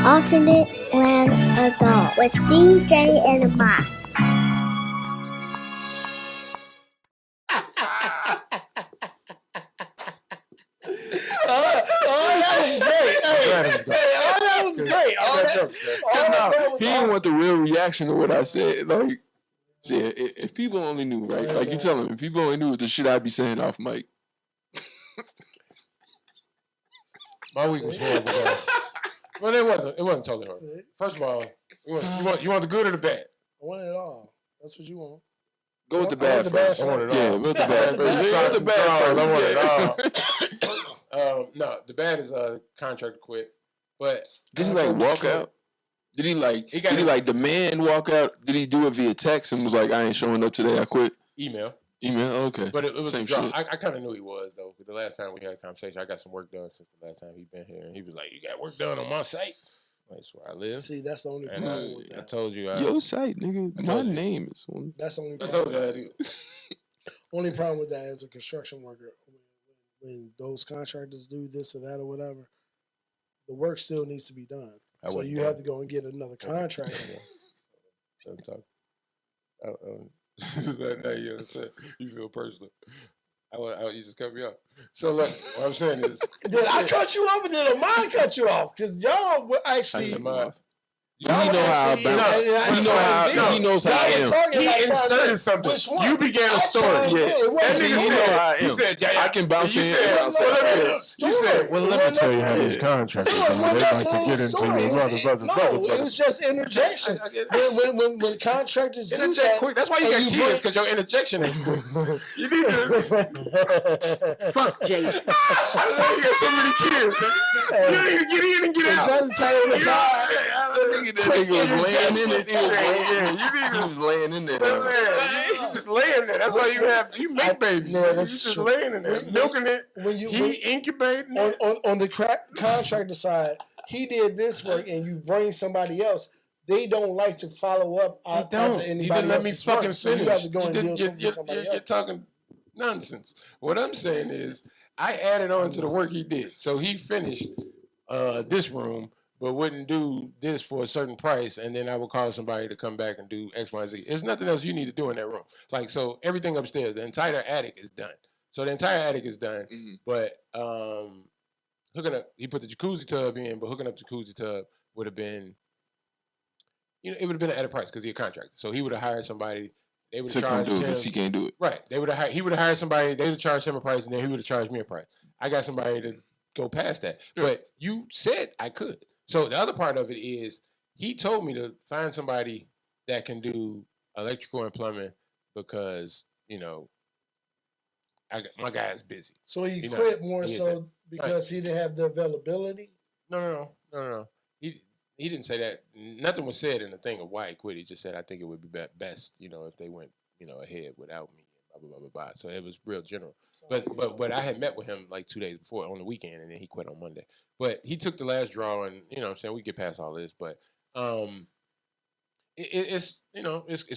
Alternate Land Adult with DJ and Mike. That was great. He didn't want the real reaction to what I said. Like, see, if people only knew, right? Like you tell them, if people only knew the shit I'd be saying off mic. My week was horrible, guys. Well, it wasn't totally horrible. First of all, you want the good or the bad? I want it all. That's what you want. Go with the bad first. I want it all. Yeah, with the bad first. Go with the bad first. I want first. it all. No, the bad is contract quit. But did he like walk out? Did he demand walk out? Did he do it via text and was like, I ain't showing up today, I quit? Email, okay. But it was same a drop. shit. I kind of knew he was though, because the last time we had a conversation, I got some work done since the last time he'd been here, and he was like, "You got work done on my site." That's where I live. See, that's the only problem with that. I told you. Your site, nigga. My name is one. That's the only I problem. told you. Only problem with that as a construction worker, when those contractors do this or that or whatever, the work still needs to be done. So you have to go and get another contractor. Don't talk. You feel personal. You just cut me off. So look, what I'm saying is, did I cut you off or did a mind cut you off? Because y'all were actually. He knows how I bounce. He knows how I am. He inserted something. You began a story. He said, I can bounce in. You said, well, let me tell you how these contractors do. They like to get into your brother. No, it was just interjection. When contractors do that. Quick. That's why you got kids, because your interjection is quick. You need to. Fuck Jason. I know you got so many kids. You don't need to get in and get out. That's the time of the time. That nigga was laying in it. He was laying in there. He's just laying there. That's why you make babies. Yeah, You're just laying in there, milking it. He incubating it. On the contractor side, he did this work, and you bring somebody else. They don't like to follow up after anybody. You didn't let me fucking finish. So you have to go and deal with somebody else. You're talking nonsense. What I'm saying is, I added on to the work he did. So he finished this room, but wouldn't do this for a certain price, and then I would call somebody to come back and do X, Y, Z. There's nothing else you need to do in that room. Like, so everything upstairs, the entire attic is done. So the entire attic is done, but hooking up, he put the jacuzzi tub in, but hooking up the jacuzzi tub would have been, it would have been at a price because he's a contractor. So he would have hired somebody. They would have charged him. He can't do it. Right. He would have hired somebody. They would have charged him a price, and then he would have charged me a price. I got somebody to go past that. But you said I could. So the other part of it is he told me to find somebody that can do electrical and plumbing because, my guy is busy. So he quit more so because he didn't have the availability? No. He didn't say that. Nothing was said in the thing of why he quit. He just said, I think it would be best, if they went, ahead without me. Blah, blah, blah, blah. So it was real general. But I had met with him like 2 days before on the weekend, and then he quit on Monday. But he took the last draw, and we get past all this. But it's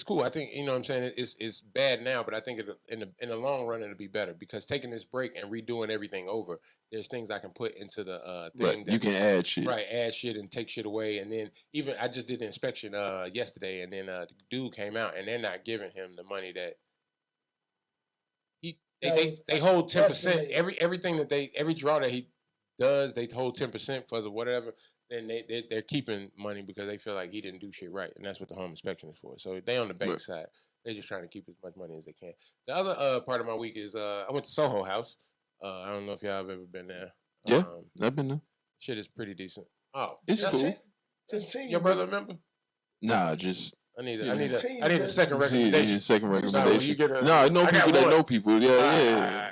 cool. I think it's bad now, but I think in the long run it'll be better because taking this break and redoing everything over, there's things I can put into the thing. Right. You can add shit. Right, add shit and take shit away, and then even I just did the inspection yesterday, and then the dude came out, and they're not giving him the money that. They hold 10%. Everything that every draw that he does, they hold 10% for the whatever. Then they're keeping money because they feel like he didn't do shit right, and that's what the home inspection is for. So they on the bank side, they're just trying to keep as much money as they can. The other part of my week is I went to Soho House. I don't know if y'all have ever been there. Yeah, I've been there. Shit is pretty decent. Oh, it's cool. Your brother remember? Nah, just. I need a second recommendation. Second recommendation. I know people that know people. Yeah.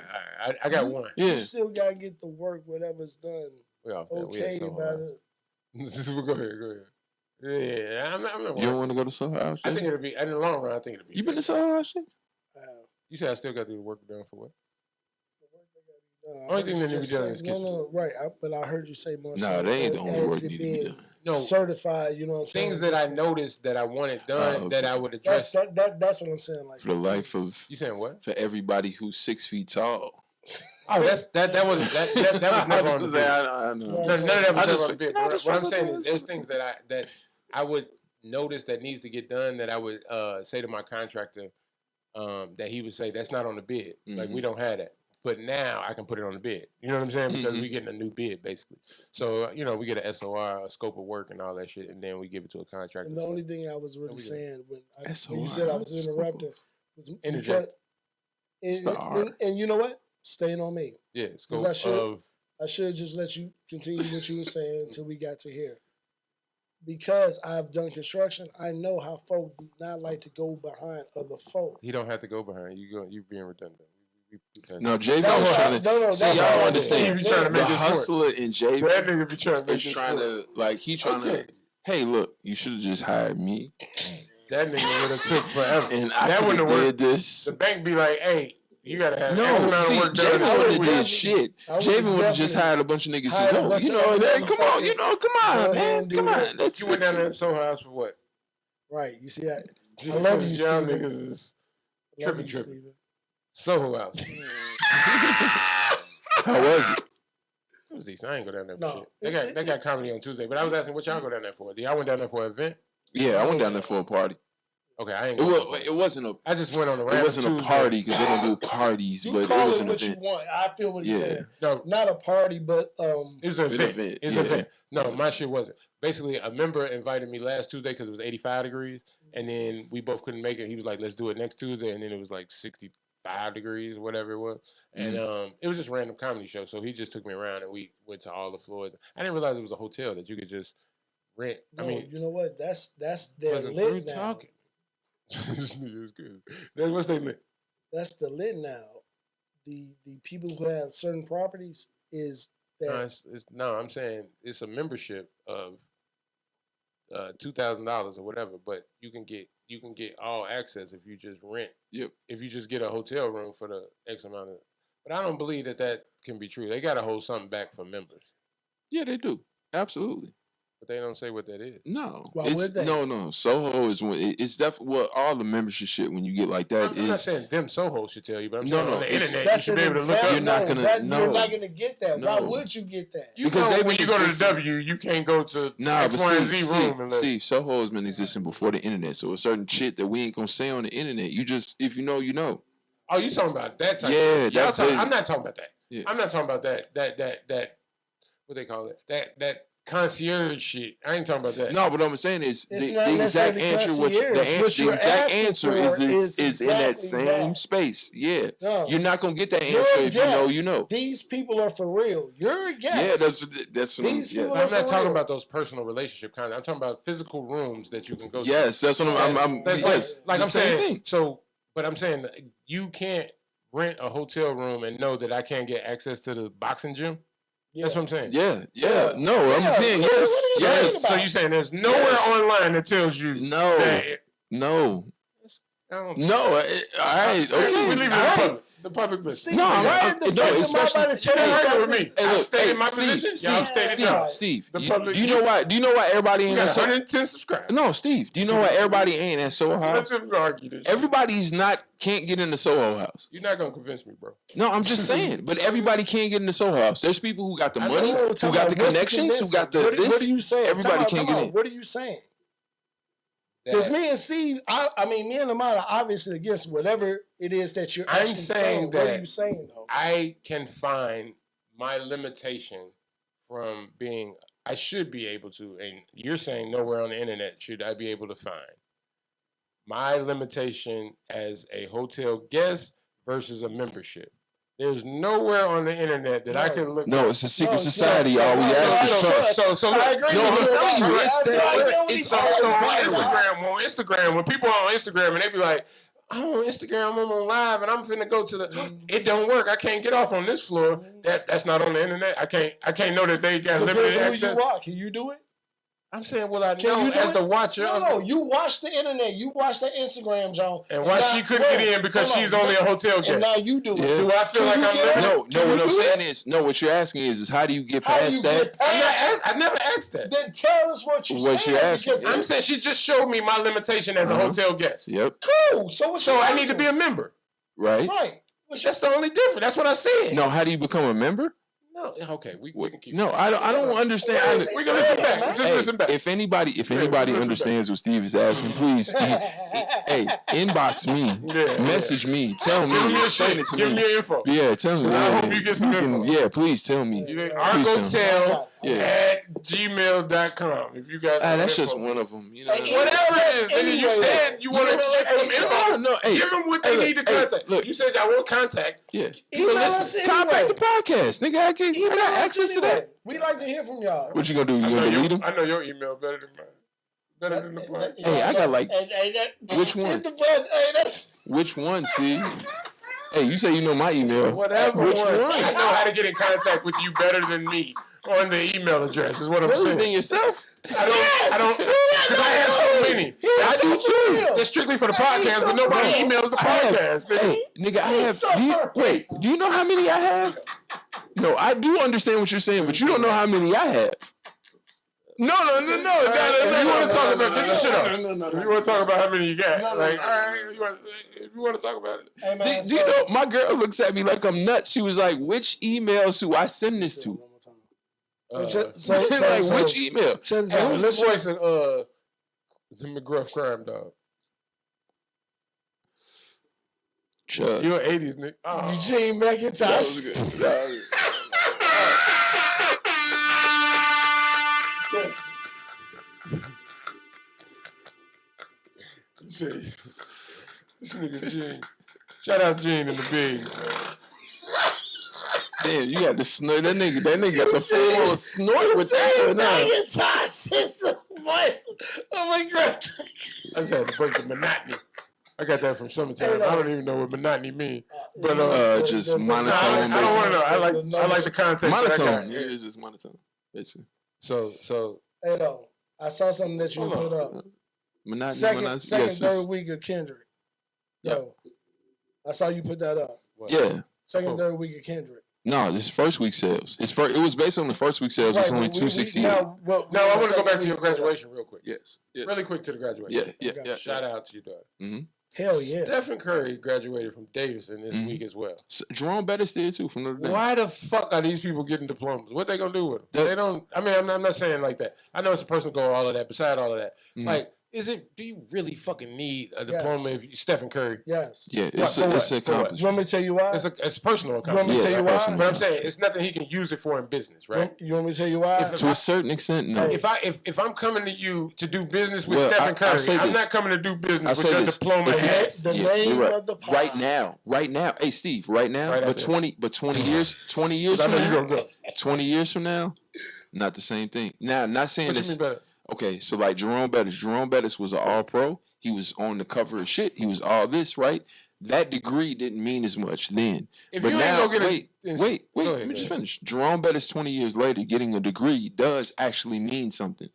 I got one. Yeah. You still gotta get the work, whatever's done. Okay about it. Go ahead. Yeah, I'm not. You don't want to go to Soho House? I think it'll be in the long run. I think it'll be. You been to Soho House? You said I still got to do the work done for what? Only thing that need to be done is kitchen. No, right. But I heard you say more. No, they ain't the only work need to be done. No, certified. You know what I'm saying? Things that I noticed that I wanted done that I would address. That's what I'm saying. Like for the life of. You saying what? For everybody who's 6 feet tall. Oh, that was never on the bid. I know. None of that was never on the bid. I What just I'm forgot saying that is, there's things that I would notice that needs to get done that I would say to my contractor that he would say that's not on the bid. Like we don't have that. But now I can put it on the bid. You know what I'm saying? Because we're getting a new bid, basically. So, we get a SOR, a scope of work and all that shit, and then we give it to a contractor. And the only thing I was really saying when SOR, you said I was interrupting was Interject. And you know what? Staying on me. Yeah, scope I should just let you continue what you were saying until we got to here. Because I've done construction, I know how folk do not like to go behind other folk. He don't have to go behind you. You're being redundant. No, Jay's always trying to. See, y'all don't understand. Trying to make The hustler in Jay that nigga be trying to make is trying to, like, he trying to. Hey, look, you should have just hired me. That nigga would have took forever. And I that could have did worked. this. The bank be like, hey, you gotta have no. See, Javen would have did shit. Javen would have just hired a bunch of niggas to go. You know, come on, man, come on. You went down there to Soho House for what? Right. You see, I love you, y'all Steven. niggas is tripping. Soho House. How was it? It was decent. I ain't go down there for shit. They got comedy on Tuesday, but I was asking what y'all go down there for. Y'all went down there for an event? Yeah, I went down there for a party. Okay, I ain't. It wasn't a. I just went on a. It wasn't a party because they don't do parties, but it was an event. You want. I feel what he's saying. No, not a party, but it was an event. It was an event. No, my shit wasn't. Basically, a member invited me last Tuesday because it was 85 degrees, and then we both couldn't make it. He was like, "Let's do it next Tuesday," and then it was like 65 degrees, whatever it was, and it was just a random comedy show. So he just took me around, and we went to all the floors. I didn't realize it was a hotel that you could just rent. No, I mean, you know what? That's their lit now. Talking. This nigga is good. That's what's they lit. That's the lit now. The people who have certain properties is that. No, I'm saying it's a membership of $2,000 or whatever, but you can get all access if you just rent. Yep. If you just get a hotel room for the X amount of. But I don't believe that can be true. They got to hold something back for members. Yeah, they do. Absolutely. But they don't say what that is. No. Why would they? No. Soho is when it's definitely all the membership shit when you get like that. I'm not saying them Soho should tell you, but I'm saying on the internet you should be able to look up. You're not gonna get that. No. Why would you get that? Because when you go to the W, you can't go to X, Y, and Z room. Steve, Soho has been existing before the internet, so a certain shit that we ain't gonna say on the internet. You just, if you know, you know. Oh, you talking about that type? Yeah, that's it. I'm not talking about that. Yeah. I'm not talking about that. What they call it? That concierge shit. I ain't talking about that. No, but what I'm saying is the exact answer. The exact answer is in that same space. Yeah, you're not gonna get that answer if you know you know. These people are for real. You're a guest. Yeah, that's what I'm not talking about those personal relationship kind. I'm talking about physical rooms that you can go to. Yes, that's what I'm that's like I'm saying. So, but I'm saying you can't rent a hotel room and know that I can't get access to the boxing gym. Yeah. That's what I'm saying. Yeah. No, I'm saying yes. So you're saying there's nowhere online that tells you no. No. All right. Okay. We leave it the public list. No, right. Especially with me. I've stayed in my position. Y'all stayed in Steve. Do you know why? Do you know why everybody ain't at 110 subscribers? No, Steve. Do you know why everybody ain't at Soho House? Let them argue this. Everybody's can't get into Soho House. You're not gonna convince me, bro. No, I'm just saying. But everybody can't get into Soho House. There's people who got the money, who got the connections, who got the this. What are you saying? Everybody can't get in. What are you saying? Because me and Steve, me and Lamont are obviously against whatever it is that you're actually saying. What are you saying, though? I can find my limitation from being, I should be able to, and you're saying nowhere on the internet should I be able to find my limitation as a hotel guest versus a membership. There's nowhere on the internet that I can look. No, it's a secret society. All we ask is trust. So I agree. No, I'm telling you, it's on Instagram. When people are on Instagram and they be like, I'm on Instagram, I'm on live, and I'm finna go to the. It don't work. I can't get off on this floor. That's not on the internet. I can't know that they got limited access. Who you are. Can you do it? I'm saying, well, I know as the watcher. No, you watch the internet. You watch the Instagram, John. And why she couldn't get in because she's only a hotel guest. And now you do it. Yeah. Do I feel like I'm limited? No, what I'm saying is, what you're asking is how do you get past that? I never asked that. Then tell us what you're asking. I'm saying she just showed me my limitation as a hotel guest. Yep. Cool. So I need to be a member. Right. That's the only difference. That's what I said. No, how do you become a member? No, okay, we can keep. No, I don't understand. We're gonna listen back. Just listen back. If anybody understands what Steve is asking, please, hey, inbox me, message me, tell me, explain it to me. Give me your info. Yeah, tell me. I hope you get some info. Yeah, please tell me. Argotel@gmail.com. If you guys, that's just one of them. You know, whatever it is. And then you said you want to get some info. No, give them what they need to contact. Look, you said y'all want contact. Yeah, email us anyway. Contact the podcast, nigga. I got access to that. We like to hear from y'all. What you gonna do? You gonna delete them? I know your email better than mine. Better than the podcast. Hey, I got like which one? Which one, Steve? Hey, you say you know my email. Whatever. I know how to get in contact with you better than me on the email address. Is what I'm saying. Than yourself? I don't. Because I have so many. I do too. That's strictly for the podcast, but nobody emails the podcast. Hey, nigga, I have. Do you know how many I have? No, I do understand what you're saying, but you don't know how many I have. No. You want to talk about this shit up? No. You want to talk about how many you got? All right. If you want to talk about it. Hey, man, do you know? My girl looks at me like I'm nuts. She was like, "Which emails do I send this to?" Which email? Let's voice the McGruff crime dog. Chuck. You're an 80s nigga. Oh. Eugene McIntosh. That was good. This nigga Gene. Shout out Gene and the Big. Damn, you got the snort. That nigga got the full snort with that. McIntosh is the voice. Oh my God. I just had to break the monotony. I got that from Summertime. I don't even know what monotony means. But just monotone. I don't want to know. I like the context. Monotone. Yeah, it's just monotone. Basically. So. Hey, though, I saw something that you put up. Monotony. Second, third week of Kendrick. Yo, I saw you put that up. What? Yeah. Second, third week of Kendrick. No, this is first week sales. It was based on the first week sales. It's only 268. Now I want to go back to your graduation real quick. Yes. Really quick to the graduation. Yeah. Shout out to your daughter. Mm-hmm. Hell yeah. Stephen Curry graduated from Davidson this week as well. Jerome Bettis did too from Notre Dame. Why the fuck are these people getting diplomas? What they gonna do with them? They don't. I mean, I'm not saying like that. I know it's a personal goal. All of that. Beside all of that, like. Do you really fucking need a diploma if you Stephen Curry? Yes. Yeah, it's an accomplishment. You want me to tell you why? It's a personal accomplishment. You want me to tell you why? But I'm saying it's nothing he can use it for in business, right? You want me to tell you why? To a certain extent, no. If I'm coming to you to do business with Stephen Curry, I'm not coming to do business with your diploma. The name of the pod. Right now. Hey Steve, right now. But 20 years from now. 20 years from now, not the same thing. Now, I'm not saying this. Okay, so like Jerome Bettis was an all-pro. He was on the cover of shit. He was all this, right? That degree didn't mean as much then. But now, wait, let me just finish. Jerome Bettis 20 years later getting a degree does actually mean something.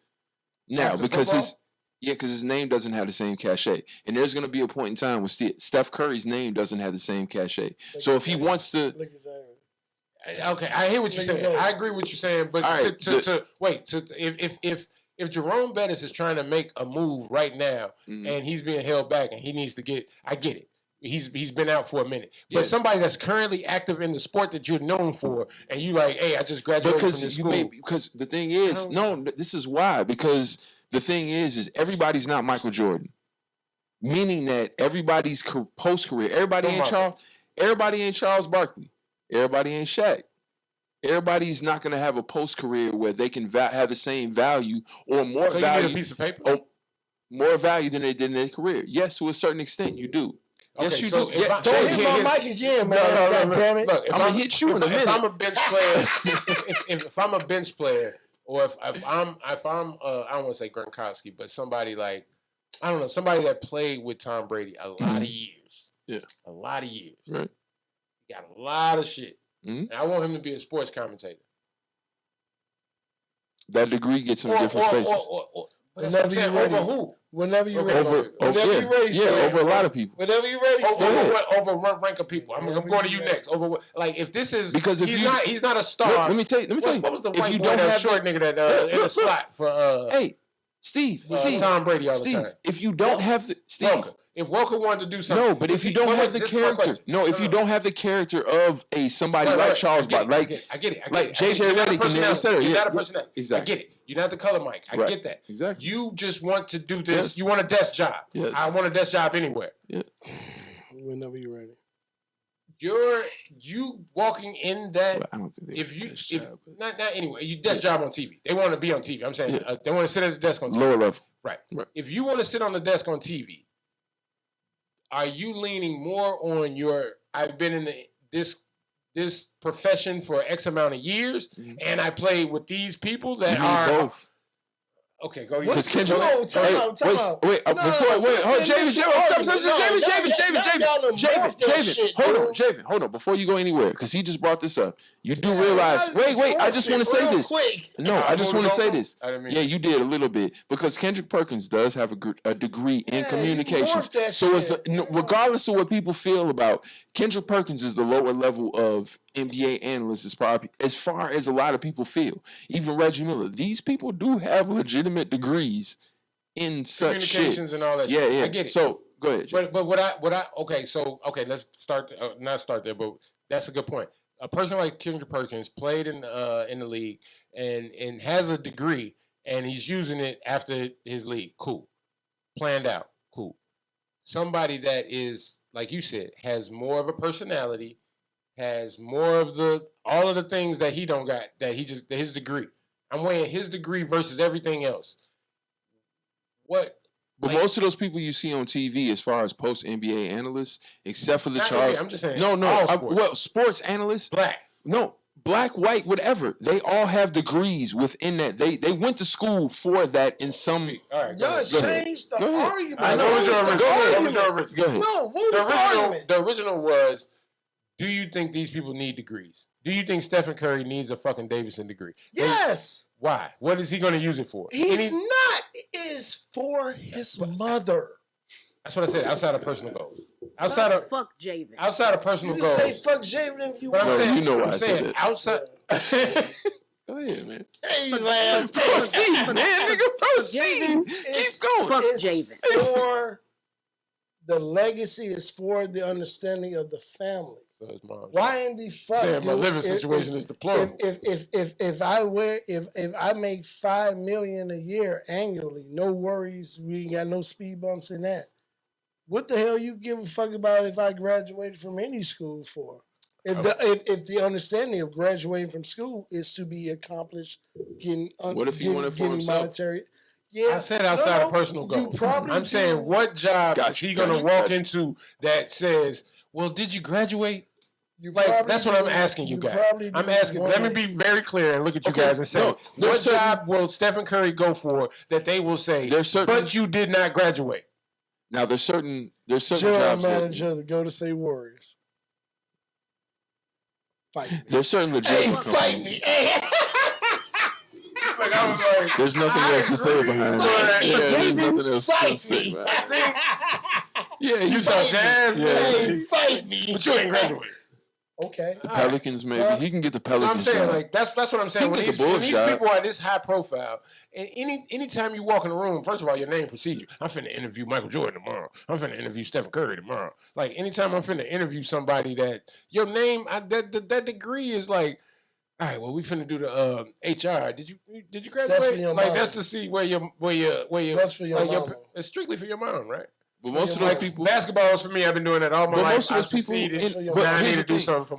Now, because his name doesn't have the same cachet. And there's going to be a point in time where Steph Curry's name doesn't have the same cachet. So if he wants to... Okay, I hear what you're saying. I agree with you saying, but if Jerome Bettis is trying to make a move right now and he's being held back and he needs to I get it. He's been out for a minute. But somebody that's currently active in the sport that you're known for and you like, hey, I just graduated from this school. Because the thing is, this is why. Because the thing is everybody's not Michael Jordan. Meaning that everybody's post-career, everybody ain't Charles Barkley. Everybody ain't Shaq. Everybody's not going to have a post-career where they can have the same value or more value. So you get a piece of paper? More value than they did in their career. Yes, to a certain extent, you do. Okay, yes, you so do. Don't hit my mic again, man. God damn it. Look, I'm going to hit you in a minute. If I'm a bench player, if I'm a bench player, or if I'm I don't want to say Gronkowski, but somebody like, I don't know, somebody that played with Tom Brady a lot of years. Yeah. A lot of years. Right. He got a lot of shit. Mm-hmm. And I want him to be a sports commentator. That degree gets him different spaces. That's what I'm saying. Over who? Whenever you're ready. Over a lot of people. Whenever you're ready. Over what rank of people? I'm going to you next. Over what? Like if this is because if he's not a star. Let me tell you. What was the white boy, that short nigga that in the slot for Hey, Steve, Tom Brady all the time. If you don't have the Steve, If Welker wanted to do something, no, but if you don't have the character, if you don't have the character of somebody like Charles Barkley, I get it, like JJ Redick and etc. You're not a personality. Exactly. I get it. You're not the color Mike. I get that. Exactly. You just want to do this. You want a desk job. Yes. I want a desk job anywhere. Yeah. Whenever you're ready. You walking in that. Well, I don't think not anyway. You desk job on TV. They want to be on TV. I'm saying they want to sit at the desk on TV. Lower level. Right. If you want to sit on the desk on TV, are you leaning more on I've been in this profession for X amount of years, and I played with these people that are both. Okay, go. Because Kendrick. Time out. Hold on, Javen, hold on. Before you go anywhere, because he just brought this up. You do realize. Wait. I just want to say this. No, I just want to say this. Yeah, you did a little bit because Kendrick Perkins does have a degree in communications. So it's regardless of what people feel about Kendrick Perkins is the lower level of NBA analysts as far as a lot of people feel. Even Reggie Miller. These people do have legitimate degrees in such communications shit. And all that. Yeah. I get it. So go ahead. Jay. But let's start. Not start there, but that's a good point. A person like Kendrick Perkins played in the league and has a degree, and he's using it after his league. Cool, planned out. Cool. Somebody that is, like you said, has more of a personality, has more of all of the things that he don't got, that his degree. I'm weighing his degree versus everything else. What? But most of those people you see on TV, as far as post NBA analysts, except for the Charles, I'm just saying. Sports analysts, black, white, whatever. They all have degrees within that. They went to school for that in some. All right, y'all changed the argument. I know what your original. Go ahead. No, what was the argument? The original was, do you think these people need degrees? Do you think Stephen Curry needs a fucking Davidson degree? Yes. Why? What is he going to use it for? He's not. It's for his mother. That's what I said. Outside of personal goals. Fuck Javen. Outside of personal You goals. say fuck Javen if you want. I'm saying, you know why I'm I saying said that. outside. Go ahead, man. Hey, man. Proceed, man. Nigga, proceed. Keep going. Fuck It's Javen. for the legacy. Is for the understanding of the family. So his mom. Why in the fuck? Saying my living situation is deplorable. If I make $5 million a year annually, no worries. We ain't got no speed bumps in that. What the hell you give a fuck about if I graduated from any school for? If the understanding of graduating from school is to be accomplished, What if he wanted for himself? Monetary. Yeah, I said outside of personal goals. I'm saying what job is he going to walk into that says, well, did you graduate? That's what I'm asking you guys. I'm asking. Let me be very clear and look at you guys and say, what job will Stephen Curry go for that they will say, but you did not graduate? Now there's certain general jobs. Manager of the Golden State Warriors. Fight me. There's certain legitimate companies. Like I was like, there's nothing else to say behind that. Yeah, there's nothing else to say behind that. Yeah, Utah Jazz. Hey, fight me. But you ain't graduated. Okay. The Pelicans, maybe. He can get the Pelicans. I'm saying, job. like, that's what I'm saying. When these people are this high profile, and anytime you walk in a room, first of all, your name precedes you. I'm finna interview Michael Jordan tomorrow. I'm finna interview Stephen Curry tomorrow. Like, anytime I'm finna interview somebody that your name, that degree is like, all right, well, we finna do the HR. Did you graduate? That's for your mom. That's to see where your That's for your mom. It's strictly for your mom, right? But most of those people, basketball is for me. I've been doing that all my life. Most of those people,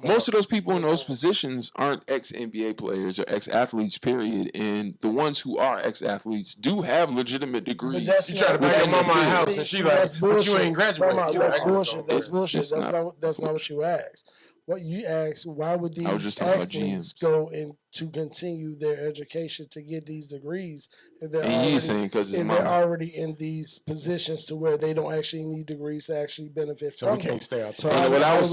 most of those people in those positions aren't ex-NBA players or ex-athletes. Period. And the ones who are ex-athletes do have legitimate degrees. You try to buy your mama a house, and she like, but you ain't graduated. That's bullshit. That's bullshit. That's not what you asked. What you asked, why would these athletes go in to continue their education to get these degrees if they're already in these positions to where they don't actually need degrees to actually benefit from them? So we can't stay outside. So what I was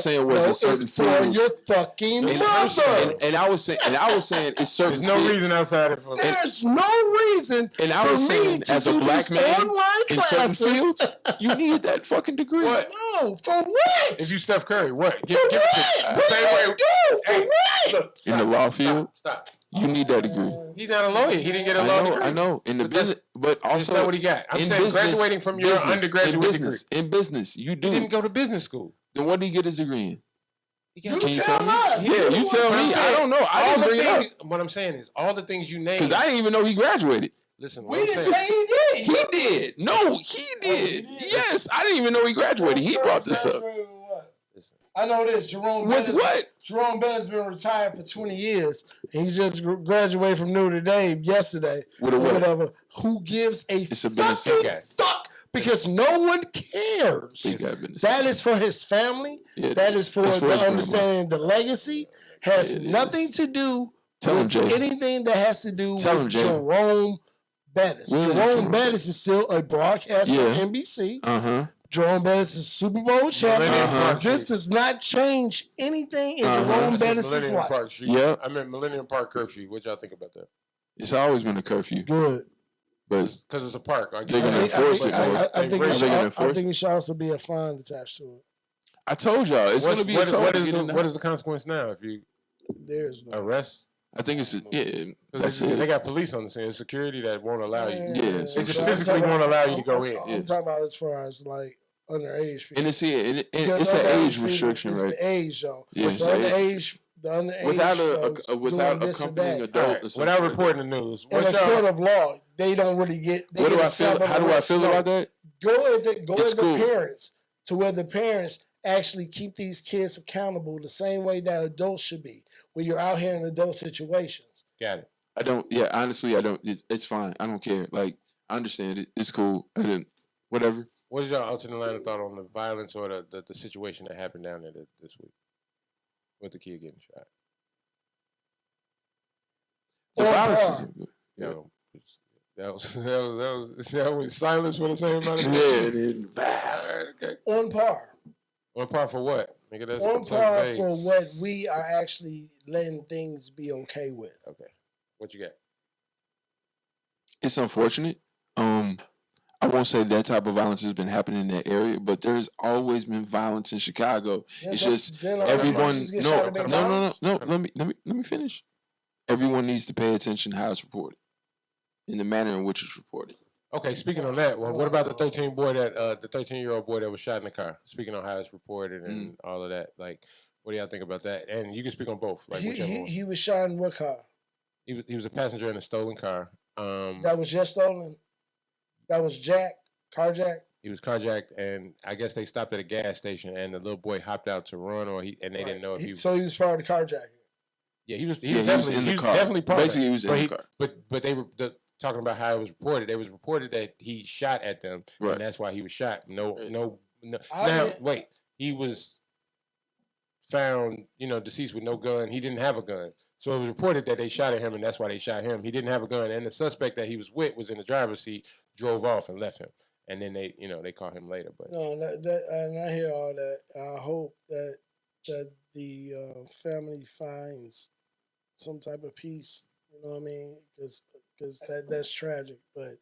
saying was a certain for your fucking mother. And I was saying it's certain. There's no reason outside of it. There's no reason. And I was saying, as a black man in certain fields, you need that fucking degree. What? No, for what? If you Steph Curry, what? Give it to me. Same way. For what? In the law field? Stop. You need that degree. He's not a lawyer. He didn't get a law degree. I know. In the business, but also that's not what he got. I'm saying business, graduating from your undergraduate degree. In business, you do. He didn't go to business school. Then what did he get his degree in? You tell us. Yeah, you tell me. I don't know. I didn't bring it up. What I'm saying is, all the things you named. Because I didn't even know he graduated. Listen, we didn't say he did. He did. No, he did. Yes, I didn't even know he graduated. He brought this up. I know this. Jerome Bennett's been retired for 20 years. And he just graduated from Notre Dame yesterday. Whatever. Who gives a fuck? Because no one cares. That is for his family. Yeah, that is for the understanding the legacy. Has nothing to do with anything that has to do with Jerome Bettis. Jerome Bettis is still a broadcaster on NBC. Jerome Bettis is Super Bowl champion. This does not change anything in Jerome Bettis' life. Yeah, I mean Millennium Park curfew. What y'all think about that? It's always been a curfew. Good. Because it's a park. They're going to enforce it. I think it should also be a fine attached to it. I told y'all it's going to be. What is the consequence now if you arrest? I think it's they got police on the scene. It's security that won't allow you. Yeah, they just physically won't allow you to go in. I'm talking about as far as like underage people. And it's an age restriction, right? It's the age, though. Yeah, the underage without accompanying adult. Right. Without reporting the news. In a court of law, they don't really get. How do I feel about that? Go at the parents to where the parents actually keep these kids accountable the same way that adults should be when you're out here in adult situations. Got it. I don't. Yeah, honestly, I don't. It's fine. I don't care. Like, I understand it. It's cool. I didn't. Whatever. What is your alternate line of thought on the violence or the situation that happened down there this week with the kid getting shot? The violence is that was silence for the same amount of time. Yeah. On par. On par for what? Nigga, that's on par for what we are actually letting things be okay with. Okay. What you got? It's unfortunate. I won't say that type of violence has been happening in that area, but there's always been violence in Chicago. It's just everyone. No. Let me finish. Everyone needs to pay attention to how it's reported, in the manner in which it's reported. Okay, speaking on that, well, what about the 13-year-old boy that was shot in the car? Speaking on how it's reported and all of that, like, what do y'all think about that? And you can speak on both. Like, he was shot in what car? He was a passenger in a stolen car. That was just stolen. That was carjacked. He was carjacked, and I guess they stopped at a gas station, and the little boy hopped out to run, and they didn't know if he was. So he was part of the carjacking. Yeah, he was in the car. Definitely part Basically, of it. He was in the car. But they were talking about how it was reported. It was reported that he shot at them, right. And that's why he was shot. No. Now, wait. He was found, deceased with no gun. He didn't have a gun. So it was reported that they shot at him, and that's why they shot him. He didn't have a gun, and the suspect that he was with was in the driver's seat, drove off, and left him. And then they caught him later. But no, and I hear all that. I hope that the family finds some type of peace. You know what I mean? Because that's tragic. But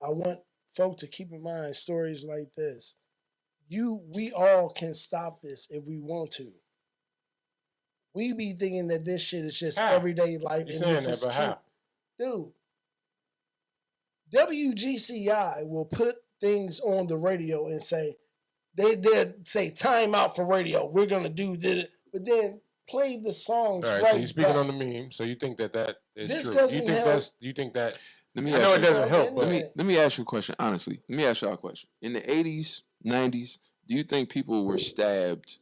I want folk to keep in mind stories like this. We all can stop this if we want to. We be thinking that this shit is just everyday life. You're saying that, but how? Dude, WGCI will put things on the radio and say, they'll say time out for radio. We're going to do this. But then play the songs right. So you're speaking on the meme. So you think that is this true. Doesn't help. You think that. Let me I know it doesn't help. But let me ask you a question, honestly. Let me ask y'all a question. In the 80s, 90s, do you think people were stabbed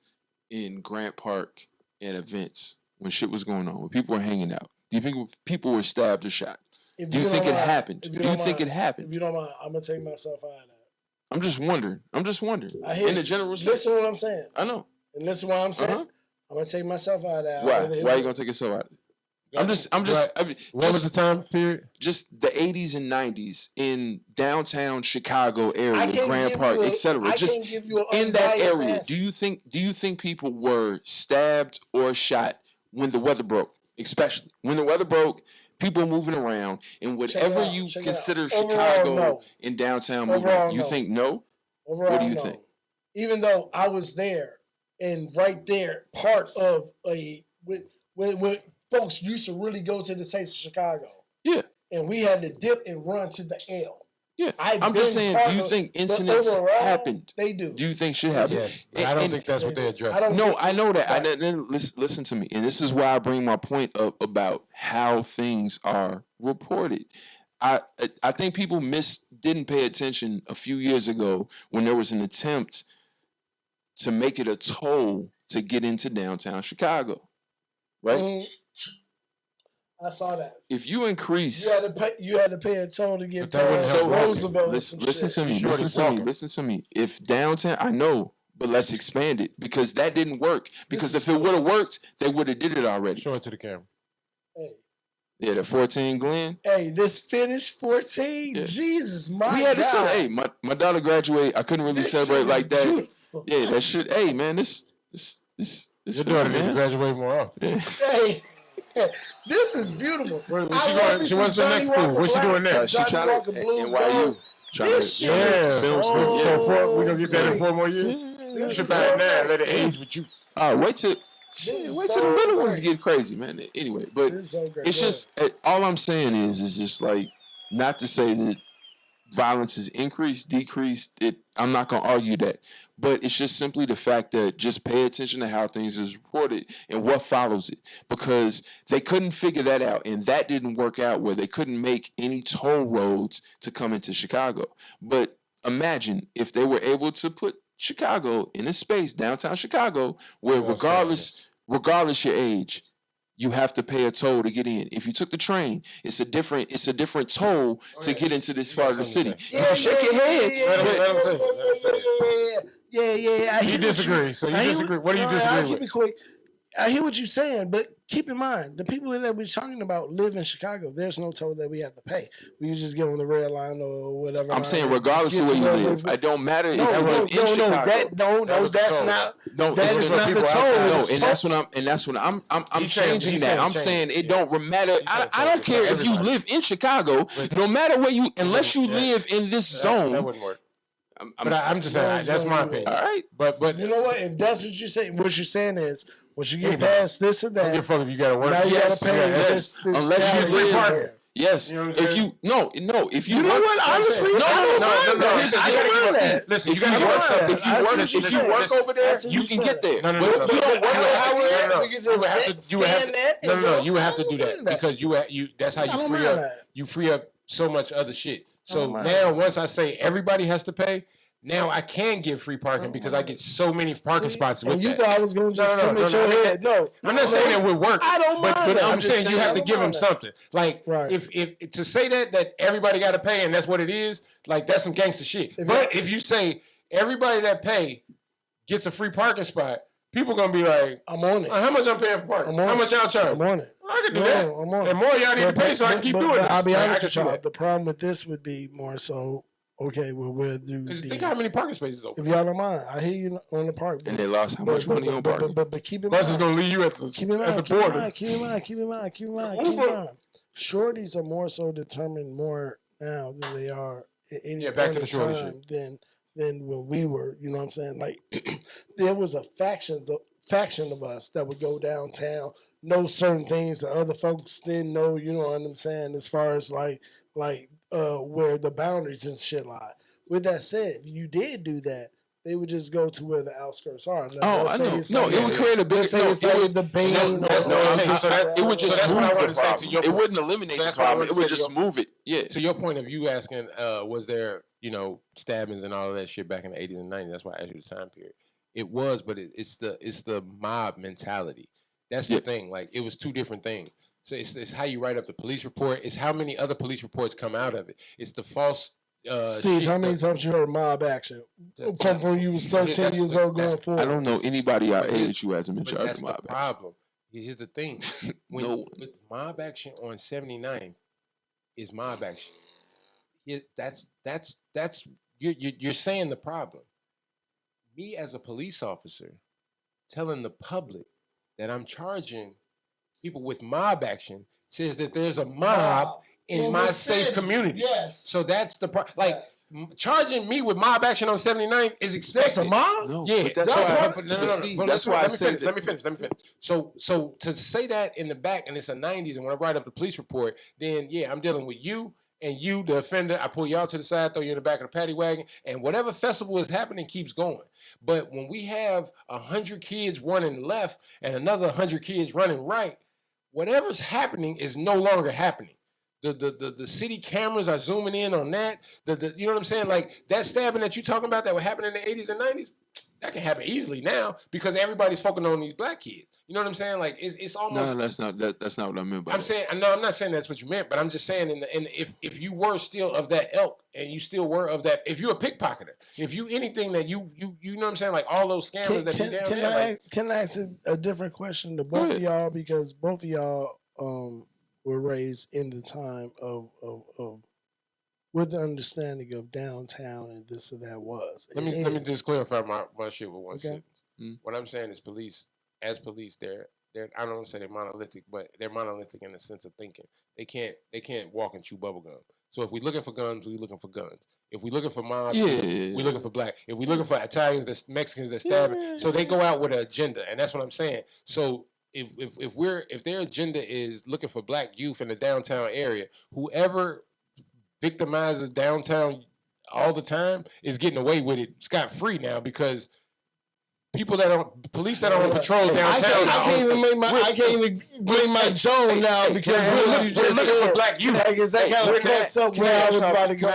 in Grant Park at events when shit was going on, when people were hanging out? Do you think people were stabbed or shot? Do you think it happened? Do you think it happened? If you don't mind, I'm going to take myself out of that. I'm just wondering. I hear in the general sense. Listen to what I'm saying. I know. And listen to what I'm saying. I'm going to take myself out of that. Why? Why are you going to take yourself out of it? What was the time period? Just the 80s and 90s in downtown Chicago area, Grand Park, etc. Just in that area, answer. Do you think people were stabbed or shot when the weather broke? Especially when the weather broke, people moving around, and whatever you consider Chicago and downtown moving, you think no? Overall, what do you think? Even though I was there and right there, part of when folks used to really go to the States of Chicago. Yeah. And we had to dip and run to the L. Yeah, I'm just saying, do you think incidents happened? They do. Do you think shit happened? Yes, but I don't think that's what they address. No, I know that. Listen to me. And this is why I bring my point up about how things are reported. I think people didn't pay attention a few years ago when there was an attempt to make it a toll to get into downtown Chicago. Right? I saw that. If you increase, you had to pay a toll to get past Roosevelt. Listen to me. If downtown, I know, but let's expand it because that didn't work. Because if it would have worked, they would have did it already. Show it to the camera. Hey. Yeah, the 14 Glen. Hey, this finished 14. Yeah. Jesus, my we had God. to celebrate. Hey, my daughter graduated. I couldn't really celebrate like that. Beautiful. Yeah, that shit. Hey, man, this. Your daughter needs to graduate more often. Yeah. Hey. This is beautiful. She wants the next school. What's she doing next? She trying to NYU. This shit is film school. So we're gonna get that in 4 more years. You should back now. Let it age with you. Wait till the little ones get crazy, man. Anyway, but it's just all I'm saying is just like not to say that violence has increased, decreased. I'm not gonna argue that, but it's just simply the fact that just pay attention to how things is reported and what follows it, because they couldn't figure that out, and that didn't work out where they couldn't make any toll roads to come into Chicago. But imagine if they were able to put Chicago in a space, downtown Chicago, where regardless your age, you have to pay a toll to get in. If you took the train, it's a different toll to get into this part of the city. Yeah, shake your head. Yeah. You disagree. So you disagree. What do you disagree with? Keep it quick. I hear what you're saying, but keep in mind, the people that we're talking about live in Chicago. There's no toll that we have to pay. We can just get on the red line or whatever. I'm saying regardless of where you live. It don't matter if you live in Chicago. That's not the toll. And that's what I'm changing that. I'm saying it don't matter. I don't care if you live in Chicago. No matter where you, unless you live in this zone. That wouldn't work. But I'm just saying that's my opinion. All right, but you know what? If that's what you're saying, is once you get past this or that, don't give a fuck if you gotta work. Now you gotta pay this unless you live. Yes. You know if you if you know work, what? Honestly, no. Listen, you gotta work something. If you work over there, you can get there. No. You would have to do that because that's how you free up so much other shit. So now, once I say everybody has to pay, now I can give free parking because I get so many parking spots with and you that. thought I was going to just come at your head. No. I'm not saying it would work. I don't mind but I'm saying you have to give them that. something. Like, if to say that everybody got to pay and that's what it is, like, that's some gangster shit. If you say everybody that pay gets a free parking spot, people going to be like, I'm on it. How much I'm paying for parking? How much y'all charge? I'm on it. I can do that. I'm on it. And more y'all need to pay so I can keep doing this. I'll be honest with you. The problem with this would be more so, okay, well, we'll do. Because think how many parking spaces open. If y'all don't mind, I hear you on the park. And they lost how much money on parking. But keep in mind. Bus is going to leave you at the border. Keep in mind. Shorties are more so determined more now than they are at any back point to the in shorty time than when we were. You know what I'm saying? Like, there was a faction of us that would go downtown, know certain things that other folks didn't know, you know what I'm saying, as far as like where the boundaries and shit lie. With that said, if you did do that, they would just go to where the outskirts are. Now, I know. No, it would create a big. It would just move the problem. It wouldn't eliminate the problem. It would just move it. Yeah. To your point of you asking, was there, stabbings and all of that shit back in the 80s and 90s? That's why I asked you the time period. It was, but it's the mob mentality. That's the thing. Like, it was two different things. So it's how you write up the police report. It's how many other police reports come out of it. It's the false. Steve, how many times you heard mob action? From when you was 13 years old going forward. I don't know anybody our age who hasn't been charged with mob action. That's the problem. Here's the thing. With mob action on 79 is mob action. You're saying the problem. Me as a police officer telling the public that I'm charging people with mob action says that there's a mob in my safe community. Yes. So that's the part. Like charging me with mob action on 79 is expected. That's a mob? No, Yeah, but that's why. no. Steve, But that's why I said. Let me finish. So to say that in the back, and it's a 90s, and when I write up the police report, then yeah, I'm dealing with you and you, the offender. I pull y'all to the side, throw you in the back of the paddy wagon, and whatever festival is happening keeps going. But when we have 100 kids running left and another 100 kids running right, whatever's happening is no longer happening. The city cameras are zooming in on that. You know what I'm saying? Like that stabbing that you talking about that would happen in the 80s and 90s, that can happen easily now because everybody's focusing on these black kids. You know what I'm saying? Like it's almost. No, that's not what I meant by I'm saying no, I'm not saying that's what you meant, but I'm just saying if you were still of that ilk and you still were of that, if you're a pickpocketer, if you anything that you know what I'm saying, like all those scammers that be down there. Can I ask a different question to both of y'all because both of y'all were raised in the time of with the understanding of downtown and this or that was. Let me just clarify my shit with one sentence. What I'm saying is police, they're I don't want to say they're monolithic, but they're monolithic in the sense of thinking. They can't walk and chew bubble gum. So if we're looking for guns, we're looking for guns. If we're looking for mobs, we're looking for black. If we're looking for Italians, Mexicans that stab, so they go out with an agenda, and that's what I'm saying. So if their agenda is looking for black youth in the downtown area, whoever victimizes downtown all the time is getting away with it scot-free now because police that are on patrol downtown. I can't even blame my Joan now because what you just said. For black youth. Like, is that kind of cuts up where I was about to go?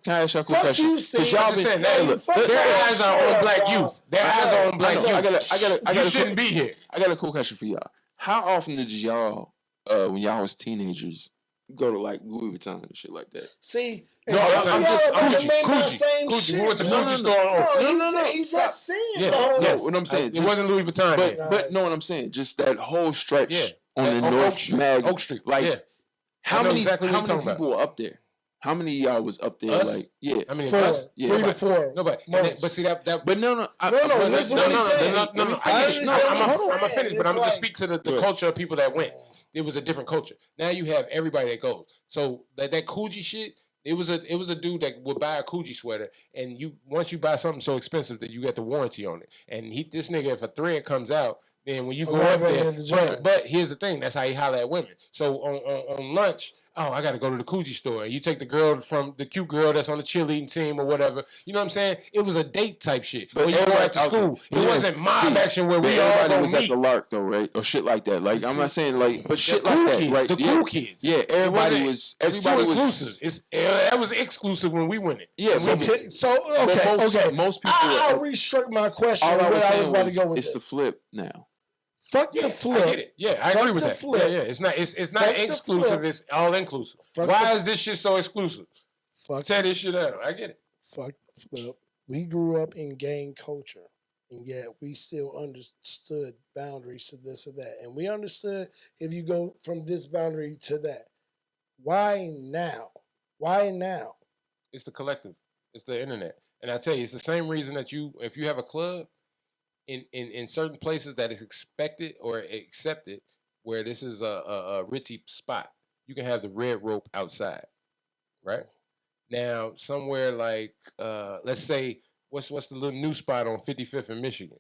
Can I ask you a quick question? Fuck you, Steve. Y'all been saying that. Their eyes are on black youth. Their eyes are on black youth. I You shouldn't be here. I got a cool question for y'all. How often did y'all, when y'all was teenagers, go to like Louis Vuitton and shit like that? See, no, I'm just Gucci. We went to Gucci store. No. He just said. Yes. What I'm saying, it wasn't Louis Vuitton. But know what I'm saying? Just that whole stretch on the North Mag, Oak Street. Like, how many people were up there? How many of y'all was up there? Us? Like, yeah, I mean, 3 to 4. Nobody. But see that. But no. Listen what he's saying. I'm gonna finish, but I'm gonna speak to the culture of people that went. It was a different culture. Now you have everybody that goes. So that Coogee shit. It was a dude that would buy a Coogee sweater, and once you buy something so expensive that you get the warranty on it, and this nigga, if a thread comes out, then when you go up there, but here's the thing, that's how he holler at women. So on lunch, I got to go to the Coogee store, and you take the girl from the cute girl that's on the cheerleading team or whatever. You know what I'm saying? It was a date type shit. But when you go back to school, it wasn't mob action where we all everybody was meet. at the lark though, right? Or shit like that. Like I'm not saying like, but shit like that, right? The cool kids. Yeah, everybody was. Everybody was inclusive. That was exclusive when we went it. Yeah. Okay. Most people. I'll restructure my question. All I was saying saying about to go with it's the flip now. Fuck the flip. I get it. Yeah, I agree with that. Flip. Yeah. It's not exclusive. It's all inclusive. Why is this shit so exclusive? Tear this shit out. I get it. Fuck the flip. We grew up in gang culture, and yet we still understood boundaries to this or that. And we understood if you go from this boundary to that. Why now? It's the collective. It's the internet. And I tell you, it's the same reason that if you have a club, in certain places that is expected or accepted, where this is a ritzy spot, you can have the red rope outside, right? Now, somewhere like, let's say, what's the little new spot on 55th in Michigan,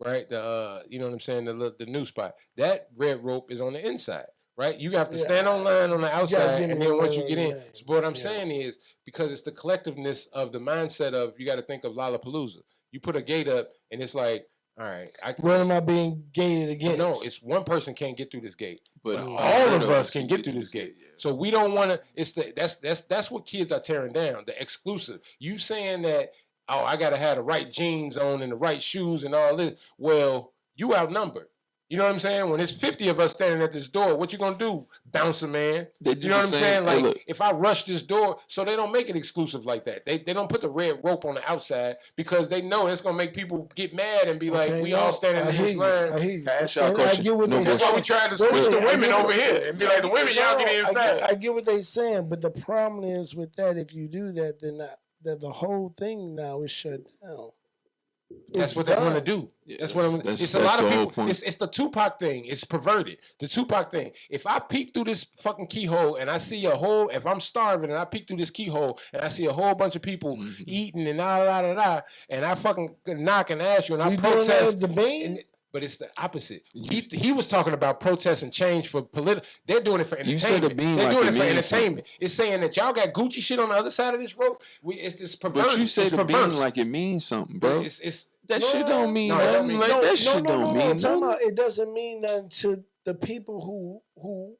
right? You know what I'm saying? The new spot. That red rope is on the inside, right? You have to stand on line on the outside, and then once you get in. So what I'm saying is, because it's the collectiveness of the mindset of, you got to think of Lollapalooza. You put a gate up, and it's like, all right. What am I being gated against? No, it's one person can't get through this gate, but all of us can get through this gate. So we don't want to. That's what kids are tearing down. The exclusive. You saying that? Oh, I gotta have the right jeans on and the right shoes and all this. Well, you outnumbered. You know what I'm saying? When there's 50 of us standing at this door, what you gonna do, bouncer man? You know what I'm saying? Like, if I rush this door, so they don't make it exclusive like that. They don't put the red rope on the outside because they know it's gonna make people get mad and be like, we all standing in this line. Can I ask y'all a question? That's why we tried to switch the women over here and be like, the women, y'all get inside. I get what they're saying, but the problem is with that, if you do that, then that the whole thing now is shut down. That's what they want to do. Yeah, that's what I'm. It's a lot of people. It's the Tupac thing. It's perverted. The Tupac thing. If I peek through this fucking keyhole and I see a whole, if I'm starving and I peek through this keyhole and I see a whole bunch of people eating and and I fucking knock and ask you and I protest. The Bean? But it's the opposite. He was talking about protest and change for political. They're doing it for entertainment. You said the Bean They're like doing it for entertainment. Something. It's saying that y'all got Gucci shit on the other side of this road. It's this perverse. But you say the Bean like it means something, bro. It's that shit don't mean nothing. That shit don't mean nothing. It doesn't mean nothing to the people who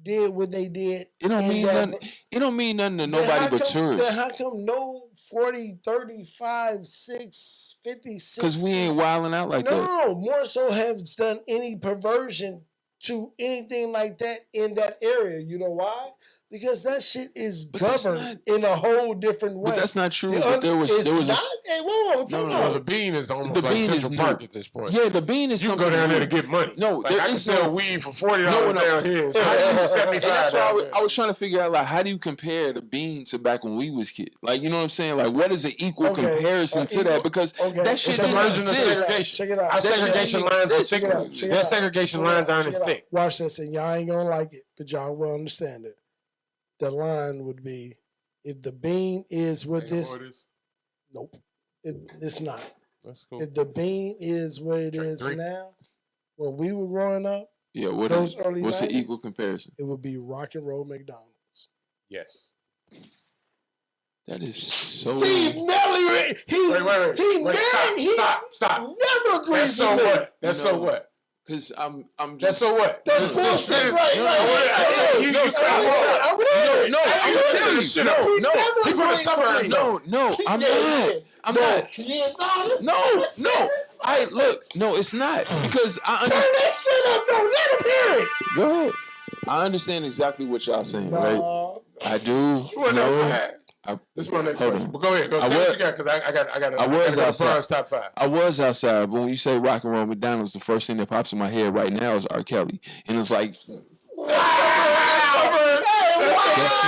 did what they did. It don't mean nothing. It don't mean nothing to nobody but tourists. Then how come no 40, 35, 6, 50, 60? Because we ain't wilding out like that. No, more so have done any perversion to anything like that in that area. You know why? Because that shit is governed in a whole different way. But that's not true. But there was Hey, whoa, no, the Bean is almost like Central Park at this point. Yeah, the Bean is. You can go down there to get money. No, like I can sell weed for $40 down here. And that's why I was trying to figure out, like, how do you compare the Bean to back when we was kids? Like, you know what I'm saying? Like, what is an equal comparison to that? Because that shit didn't exist. Check it out. Our segregation lines are thicker. Their segregation lines aren't as thick. Watch this, and y'all ain't gonna like it, but y'all will understand it. The line would be, if the Bean is what this... Nope. It's not. That's cool. If the Bean is what it is now, when we were growing up, what's early 90s, the equal comparison? It would be Rock and Roll McDonald's. Yes. That is so... Steve Nelly, Stop. Never agrees with me. That's so what? Because I'm just... That's so what? That's bullshit, right? I'm gonna tell you. No. People in the suburbs. No, I'm not. No. No, it's not. Because I understand. Turn that shit up, no, let him hear it. Go ahead. I understand exactly what y'all saying, right? I do. This is my next question. But go ahead. Go say what you got, because I was outside. Top 5. I was outside, but when you say Rock and Roll McDonald's, the first thing that pops in my head right now is R. Kelly. And it's like, that's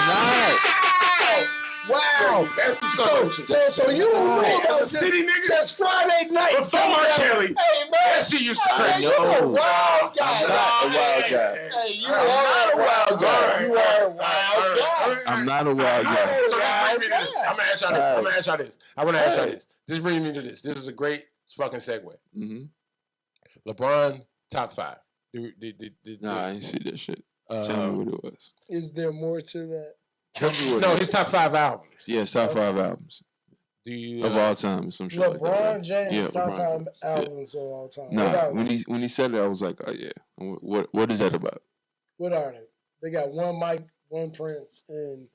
not. Wow. That's so you don't know about this. City nigga. Just Friday night. Before R. Kelly. Hey, man. That shit used to crazy. You're a wild guy. I'm not a wild guy. Hey, you are a wild guy. You are a wild guy. I'm not a wild guy. So this brings me to this. I'm going to ask y'all this. I want to ask y'all this. This brings me to this. This is a great fucking segue. Mm-hmm. LeBron, top 5. Nah, I ain't see that shit. Tell me what it was. Is there more to that? No, his top 5 albums. Yes, top 5 albums. Do you of all time, some shit like that. LeBron James top 5 albums of all time. Nah, when he said it, I was like, oh yeah. What is that about? What are they? They got one Mike, one Prince, and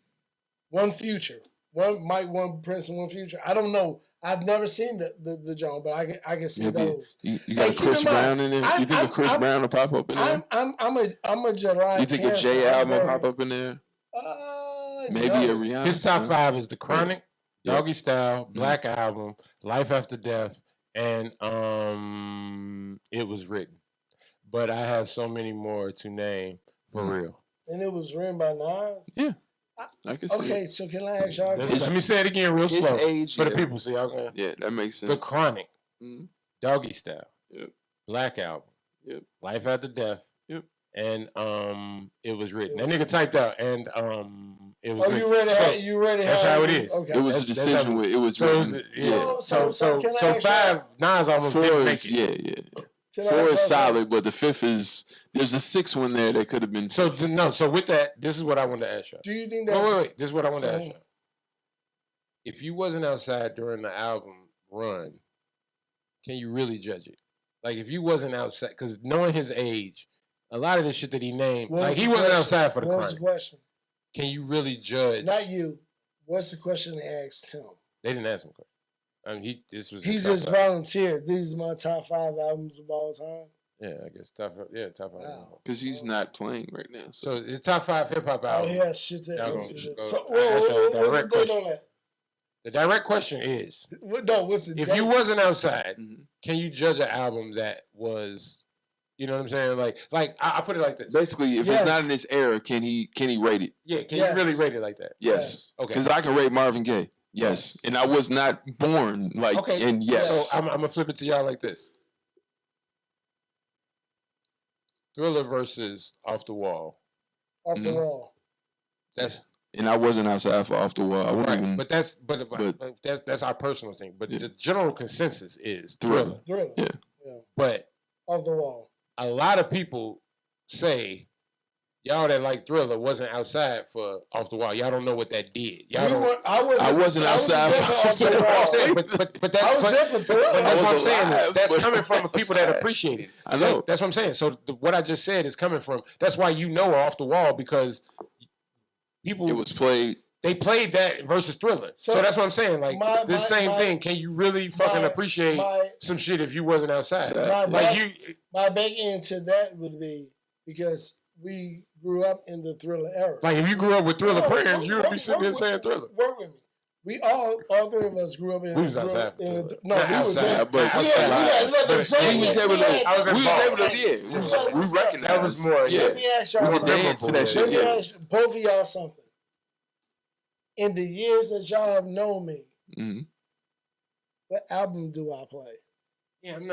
one Future. One Mike, one Prince, and one Future. I don't know. I've never seen the John, but I can see those. You got Chris Brown in there? You think a Chris Brown will pop up in there? I'm a July. You think a J album will pop up in there? Maybe a Rihanna. His top 5 is The Chronic, Doggy Style, Black Album, Life After Death, and It Was Written. But I have so many more to name for real. And it was written by Nas? Yeah. I can see okay, it. So can I ask y'all? Let me say it again real slow for the people. See, yeah, that makes sense. The Chronic, Doggy Style, yep. Black Album, yep. Life After Death, yep. And It Was Written. That nigga typed out and it was. Oh, you ready? So, you ready? That's how it is. Okay. It was a decision where it was written. So 5 Nas almost didn't make it. Yeah. 4 is solid, but the 5th is there's a 6th one there that could have been. So with that, this is what I wanted to ask you. Do you think that? Wait. This is what I wanted to ask you. If you wasn't outside during the album run, can you really judge it? Like if you wasn't outside, because knowing his age, a lot of the shit that he named, like he wasn't outside for the What's the question? Can you really judge? Not you. What's the question they asked him? They didn't ask him a question. I mean, he just volunteered. These are my top 5 albums of all time. Yeah, I guess top 5. Yeah, top 5. Because he's not playing right now. So it's top 5 hip hop albums. Oh, yeah, shit. So, what's the date on that? The direct question is, what's the if date? you wasn't outside, can you judge an album that was, you know what I'm saying? Like I put it like this. Basically, if it's not in this era, can he rate it? Yeah, can you really rate it like that? Yes. Okay. Because I can rate Marvin Gaye. Yes, and I was not born like. Okay, and yes, so I'm gonna flip it to y'all like this: Thriller versus Off the Wall. Off the Wall. That's and I wasn't outside for Off the Wall. I wouldn't even. But that's our personal thing. But the general consensus is Thriller. Thriller. Yeah. But Off the Wall. A lot of people say y'all that like Thriller wasn't outside for Off the Wall. Y'all don't know what that did. I wasn't outside for Off the Wall. But that's, I was there for Thriller. But that's what I'm saying. alive, That's but coming from people that appreciate it. I know. That's what I'm saying. So what I just said is coming from. That's why you know Off the Wall, because people. It was played. They played that versus Thriller. So that's what I'm saying. Like this same thing. Can you really fucking appreciate some shit if you wasn't outside? My back end to that would be because we grew up in the Thriller era. Like if you grew up with Thriller parents, you would be sitting here saying Thriller. Work with me. We all three of us grew up in. We was outside. We was outside, but we recognized. That was more. Yeah. Let me ask y'all something. Let me ask both of y'all something. In the years that y'all have known me, what album do I play? Yeah, I'm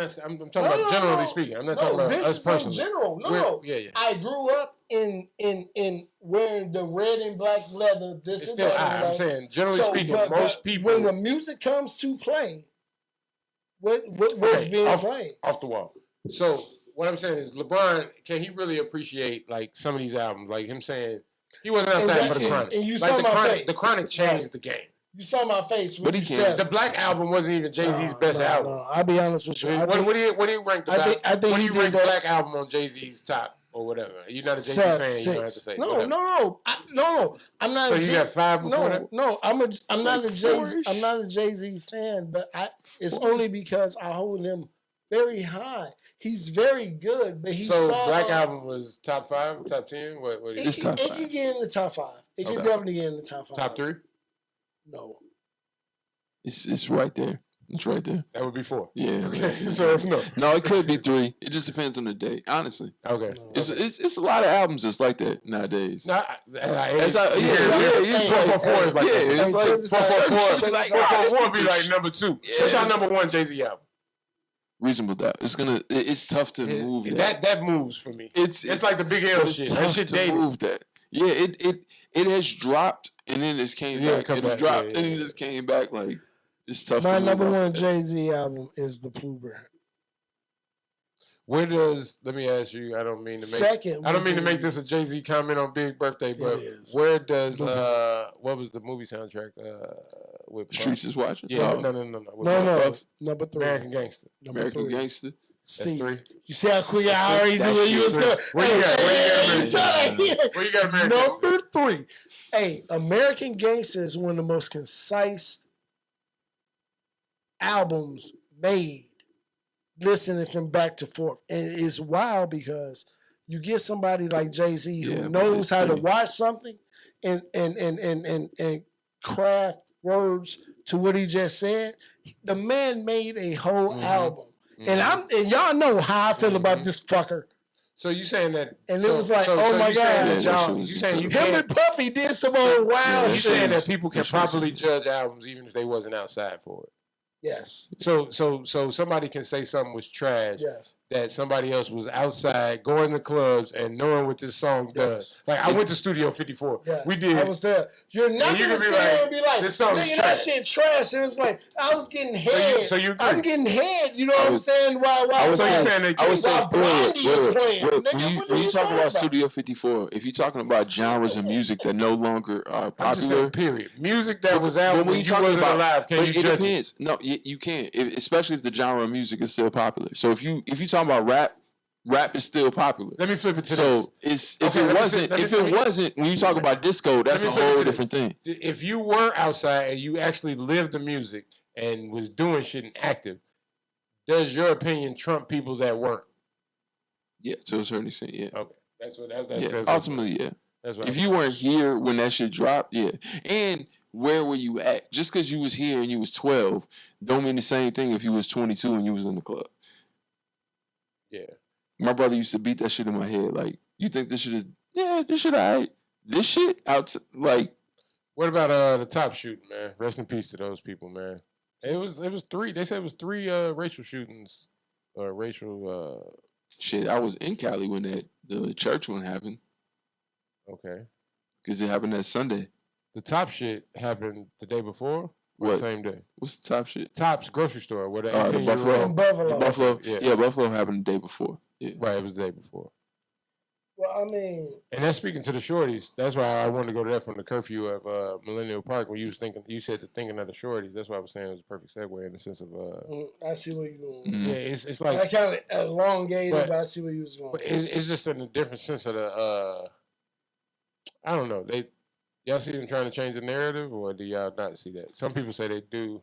talking about generally speaking. I'm not talking about us personally. In general. No. Yeah. I grew up in wearing the red and black leather. It's still I'm saying generally speaking, most people. When the music comes to play, what's being played? Off the Wall. So what I'm saying is, LeBron, can he really appreciate like some of these albums? Like him saying. He wasn't outside for the Chronic. And you saw my face. The Chronic changed the game. You saw my face when you said the Black Album wasn't even Jay-Z's best album. No, I'll be honest with you. What do you rank what do you rank Black Album on Jay-Z's top or whatever? You're not a Jay-Z fan. You don't have to say. No. I'm not. So you got 5 before that? No. I'm not a Jay-Z. I'm not a Jay-Z fan, but it's only because I hold him very high. He's very good, but Black Album was top 5, top 10. What it can get in the top 5. It can definitely get in the top 5. Top 3? No. It's right there. It's right there. That would be 4. Yeah. Okay. So it's no. No, it could be 3. It just depends on the day. Honestly. Okay. It's a lot of albums that's like that nowadays. No, 444 is like it's like 444 would be like number 2. What's your number 1 Jay-Z album? Reasonable Doubt. It's tough to move that moves for me. It's like the Big L shit. That shit dated. Move that. Yeah, it has dropped and then it came back. It dropped and it just came back. Like it's tough. My number 1 Jay-Z album is The Blueberry. Where does let me ask you? I don't mean to make this a Jay-Z comment on Big Birthday, but where does what was the movie soundtrack with Streets is Watching? Yeah, no. Number 3. American Gangster. American Gangster. Steve. That's 3. You see how quick I already knew where you was going. Where you got American Number 3. Hey, American Gangster is one of the most concise albums made. Listening from back to forth, and it's wild because you get somebody like Jay-Z who knows how to watch something and craft words to what he just said. The man made a whole album, and y'all know how I feel about this fucker. So you saying that? And it was like, oh my god! You saying you him and Puffy did some old wild shit. You saying that people can properly judge albums even if they wasn't outside for it? Yes. So somebody can say something was trash. Yes. That somebody else was outside going to clubs and knowing what this song does. Like I went to Studio 54. Yes. We did. I was there. You're not gonna sit there and be like, this song nigga, that shit trash. And it's like I was getting head. So you I'm getting head. You know what I'm saying? While I was saying, when you talk about Studio 54, if you're talking about genres of music that no longer are popular, period. Music that was out when you wasn't alive. Can you judge it? Depends. No, you can't. Especially if the genre of music is still popular. So if you talking about rap is still popular. Let me flip it to this. If it wasn't, when you talk about disco, that's a whole different thing. If you were outside and you actually lived the music and was doing shit and active, does your opinion trump people that weren't? Yeah, to a certain extent, yeah. Okay, that's what that says. Ultimately, yeah. That's what if you weren't here when that shit dropped, yeah. And where were you at? Just because you was here and you was 12, don't mean the same thing if you was 22 and you was in the club. Yeah. My brother used to beat that shit in my head. Like, you think this shit is, this shit all right. This shit, What about the top shooting, man? Rest in peace to those people, man. It was 3. They said it was 3 racial shootings, racial. Shit, I was in Cali when the church one happened. Okay. Because it happened that Sunday. The top shit happened the day before. Or the same day. What's the top shit? Top's grocery store. Where the Buffalo. Buffalo. Yeah, Buffalo happened the day before. Yeah. Right, it was the day before. Well, I mean, and that's speaking to the shorties. That's why I wanted to go to that from the curfew of Millennial Park when you said the thinking of the shorties. That's why I was saying it was a perfect segue in the sense of I see where you're going. Yeah, it's like I kind of elongated, but I see where you was going. But it's just in a different sense of the I don't know. Y'all see them trying to change the narrative, or do y'all not see that? Some people say they do.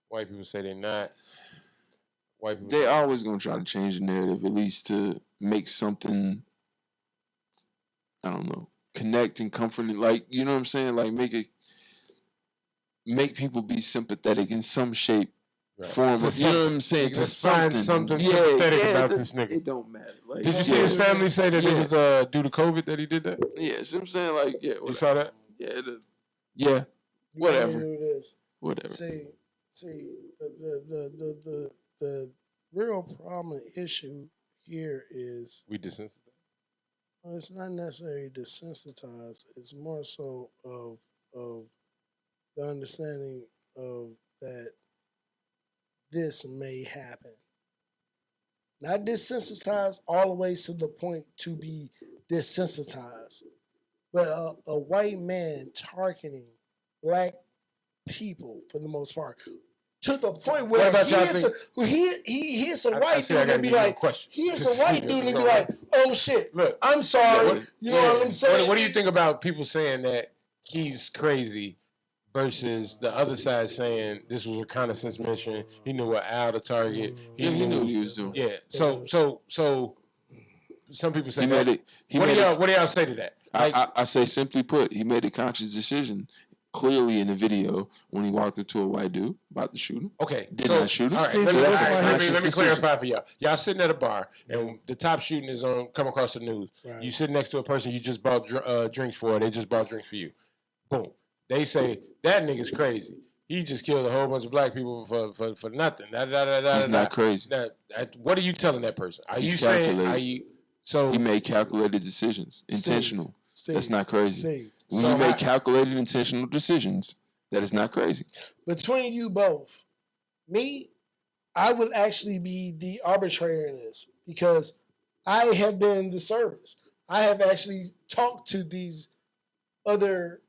White people say they're not. White people. They always gonna try to change the narrative, at least to make something. I don't know, connect and comforting, like, you know what I'm saying? Like, make people be sympathetic in some shape, form. You know what I'm saying? To something sympathetic about this nigga. It don't matter. Like, did you see his family say that it was due to COVID that he did that? Yeah, see what I'm saying? Like, yeah. You saw that? Yeah. Whatever. Whatever. See, the real problem issue here is we desensitized. It's not necessarily desensitized. It's more so of the understanding of that this may happen. Not desensitized all the way to the point to be desensitized, but a white man targeting black people for the most part. To the point where he hits a white dude and be like, oh shit, look, I'm sorry. You know what I'm saying? What do you think about people saying that he's crazy versus the other side saying this was a reconnaissance mission? He knew what Al to target. He knew what he was doing. Yeah. So some people say he made it. What do y'all say to that? Like, I say simply put, he made a conscious decision. Clearly in the video when he walked up to a white dude about to shoot him. Okay. Did not shoot him. All right, let me clarify for y'all. Y'all sitting at a bar and the top shooting is on come across the news. Right. You sitting next to a person you just bought drinks for. They just bought drinks for you. Boom. They say that nigga's crazy. He just killed a whole bunch of black people for nothing. He's not crazy. What are you telling that person? He's he made calculated decisions, intentional. That's not crazy. When you make calculated, intentional decisions, that is not crazy. Between you both, me, I would actually be the arbitrator in this because I have been the service. I have actually talked to these other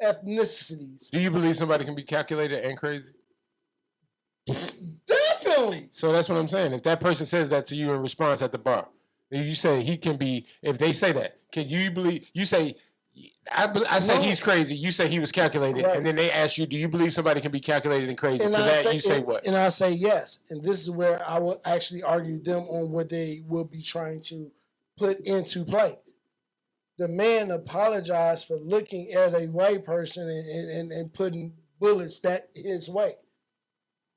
ethnicities. Do you believe somebody can be calculated and crazy? Definitely. So that's what I'm saying. If that person says that to you in response at the bar, if you say he can be, if they say that, can you believe, you say, I say he's crazy. You say he was calculated, right. And then they ask you, "Do you believe somebody can be calculated and crazy?" And you say what? And I say yes. And this is where I will actually argue them on what they will be trying to put into play. The man apologized for looking at a white person and putting bullets that his way,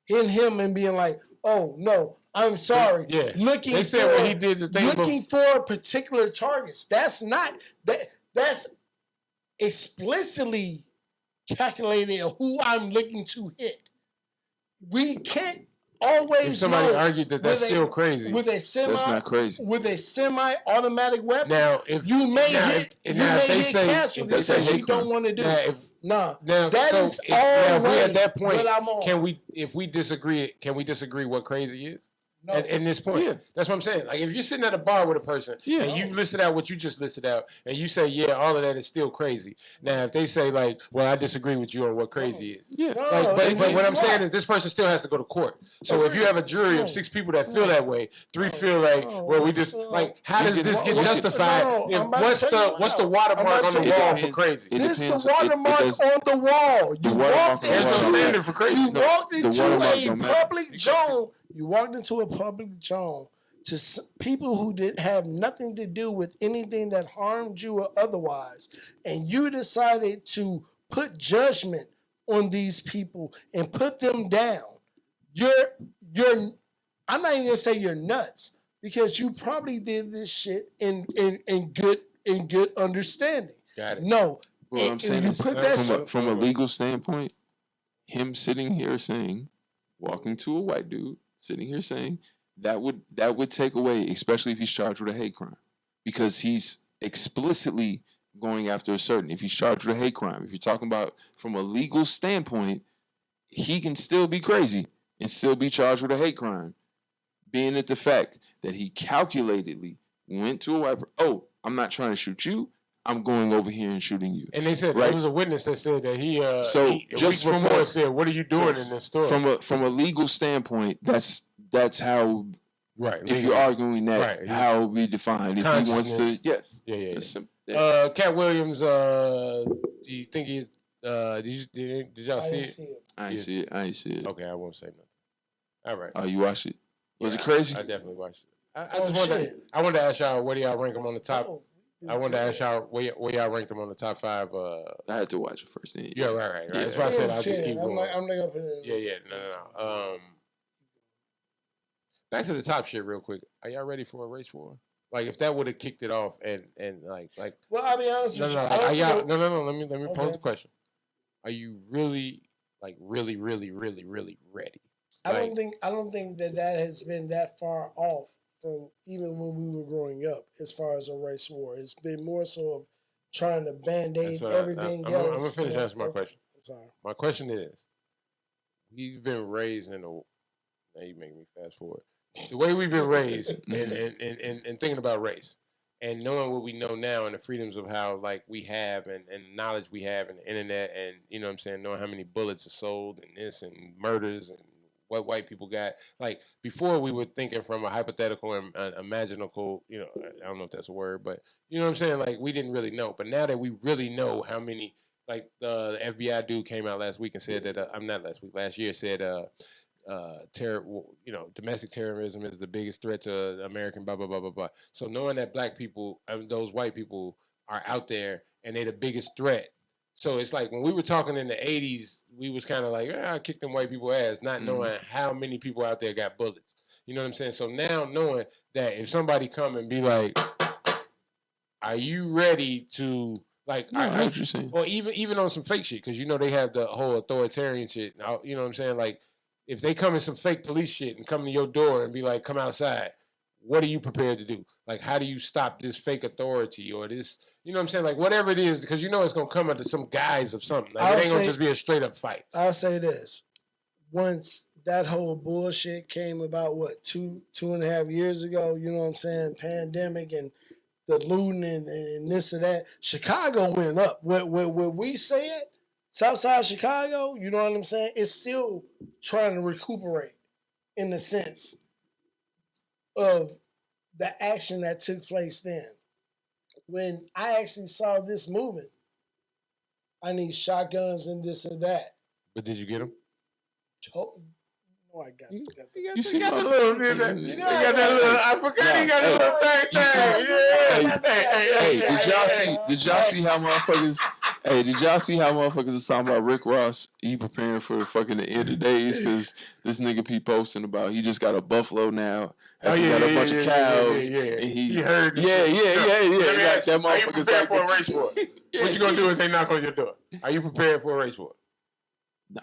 in him, and being like, "Oh no, I'm sorry." Yeah. They said what he did. Looking for particular targets. That's not that. That's explicitly calculating who I'm looking to hit. We can't always. If somebody argued that's still crazy. That's not crazy. With a semi-automatic weapon. Now, if you may hit cancer because you don't want to do it. No, now, that so is all we at that point. Can we, if we disagree, can we disagree what crazy is? No. At this point, that's what I'm saying. Like if you're sitting at a bar with a person and you listed out what you just listed out, and you say, "Yeah, all of that is still crazy." Now, if they say, "Like, well, I disagree with you on what crazy is," but what I'm saying is, this person still has to go to court. So if you have a jury of 6 people that feel that way, 3 feel like, "Well, we just like," how does this get justified? What's the watermark on the wall for crazy? This is the watermark on the wall. There's no standard for crazy. You walked into a public zone. You walked into a public zone to people who did have nothing to do with anything that harmed you or otherwise, and you decided to put judgment on these people and put them down. I'm not even gonna say you're nuts because you probably did this shit in good understanding. Got it. No, Well, I'm saying is, put that from a legal standpoint, him sitting here saying, walking to a white dude, sitting here saying, that would take away, especially if he's charged with a hate crime. Because he's explicitly going after a certain. If he's charged with a hate crime, if you're talking about from a legal standpoint, he can still be crazy and still be charged with a hate crime. Being at the fact that he calculatedly went to a white person, oh, I'm not trying to shoot you, I'm going over here and shooting you. And they said right? there was a witness that said that he just from before said, "What are you doing in this store?" From a legal standpoint, that's how. Right. If you're arguing that, how it will be defined. If he wants to, yes. Yeah. Cat Williams, do you think he? Did y'all see it? I ain't see it. Okay, I won't say nothing. All right. Oh, you watched it? Was it crazy? I definitely watched it. I wanted to ask y'all where do y'all rank him on the top. I wanted to ask y'all where y'all ranked him on the top 5. I had to watch it first. Yeah, right. That's why I said I'll just keep going. I'm not gonna put it in. No. Back to the top shit real quick. Are y'all ready for a race war? Like if that would have kicked it off and like. Well, I'll be honest with you. No. Let me pose the question. Are you really really ready? I don't think that has been that far off from even when we were growing up as far as a race war. It's been more so of trying to band-aid everything else. I'm gonna finish answering my question. I'm sorry. My question is, we've been raised in a. Now you make me fast forward. The way we've been raised and thinking about race and knowing what we know now and the freedoms of how we have and knowledge we have and the internet and you know what I'm saying, knowing how many bullets are sold and this and murders and what white people got. Like before we were thinking from a hypothetical and imaginable, I don't know if that's a word, but you know what I'm saying? Like we didn't really know. But now that we really know how many, like the FBI dude came out last week and said that, last year said, domestic terrorism is the biggest threat to American blah, blah, blah, blah, blah. So knowing that black people, those white people are out there and they're the biggest threat. So it's like when we were talking in the 80s, we was kind of like, I kick them white people ass, not knowing how many people out there got bullets. You know what I'm saying? So now knowing that if somebody come and be like, are you ready to, I know what you're saying. Or even on some fake shit, because they have the whole authoritarian shit. You know what I'm saying? Like, if they come in some fake police shit and come to your door and be like, come outside, what are you prepared to do? Like, how do you stop this fake authority or this, you know what I'm saying? Like, whatever it is, because it's going to come under some guise of something. Like, it ain't going to just be a straight up fight. I'll say this. Once that whole bullshit came about, 2.5 years ago, you know what I'm saying? Pandemic and the looting and this and that. Chicago went up. Where we say it, Southside Chicago, you know what I'm saying? It's still trying to recuperate in the sense of the action that took place then. When I actually saw this movement, I need shotguns and this and that. But did you get them? No, I got it. You got the little bit. You got that little. I forgot he got a little thing. Hey, did y'all see how motherfuckers? Hey, did y'all see how motherfuckers is talking about Rick Ross? He preparing for the fucking the end of days because this nigga be posting about he just got a buffalo now. He got a bunch of cows. And he heard. Yeah. That are you prepared for a race war? What you gonna do if they knock on your door? Are you prepared for a race war? No.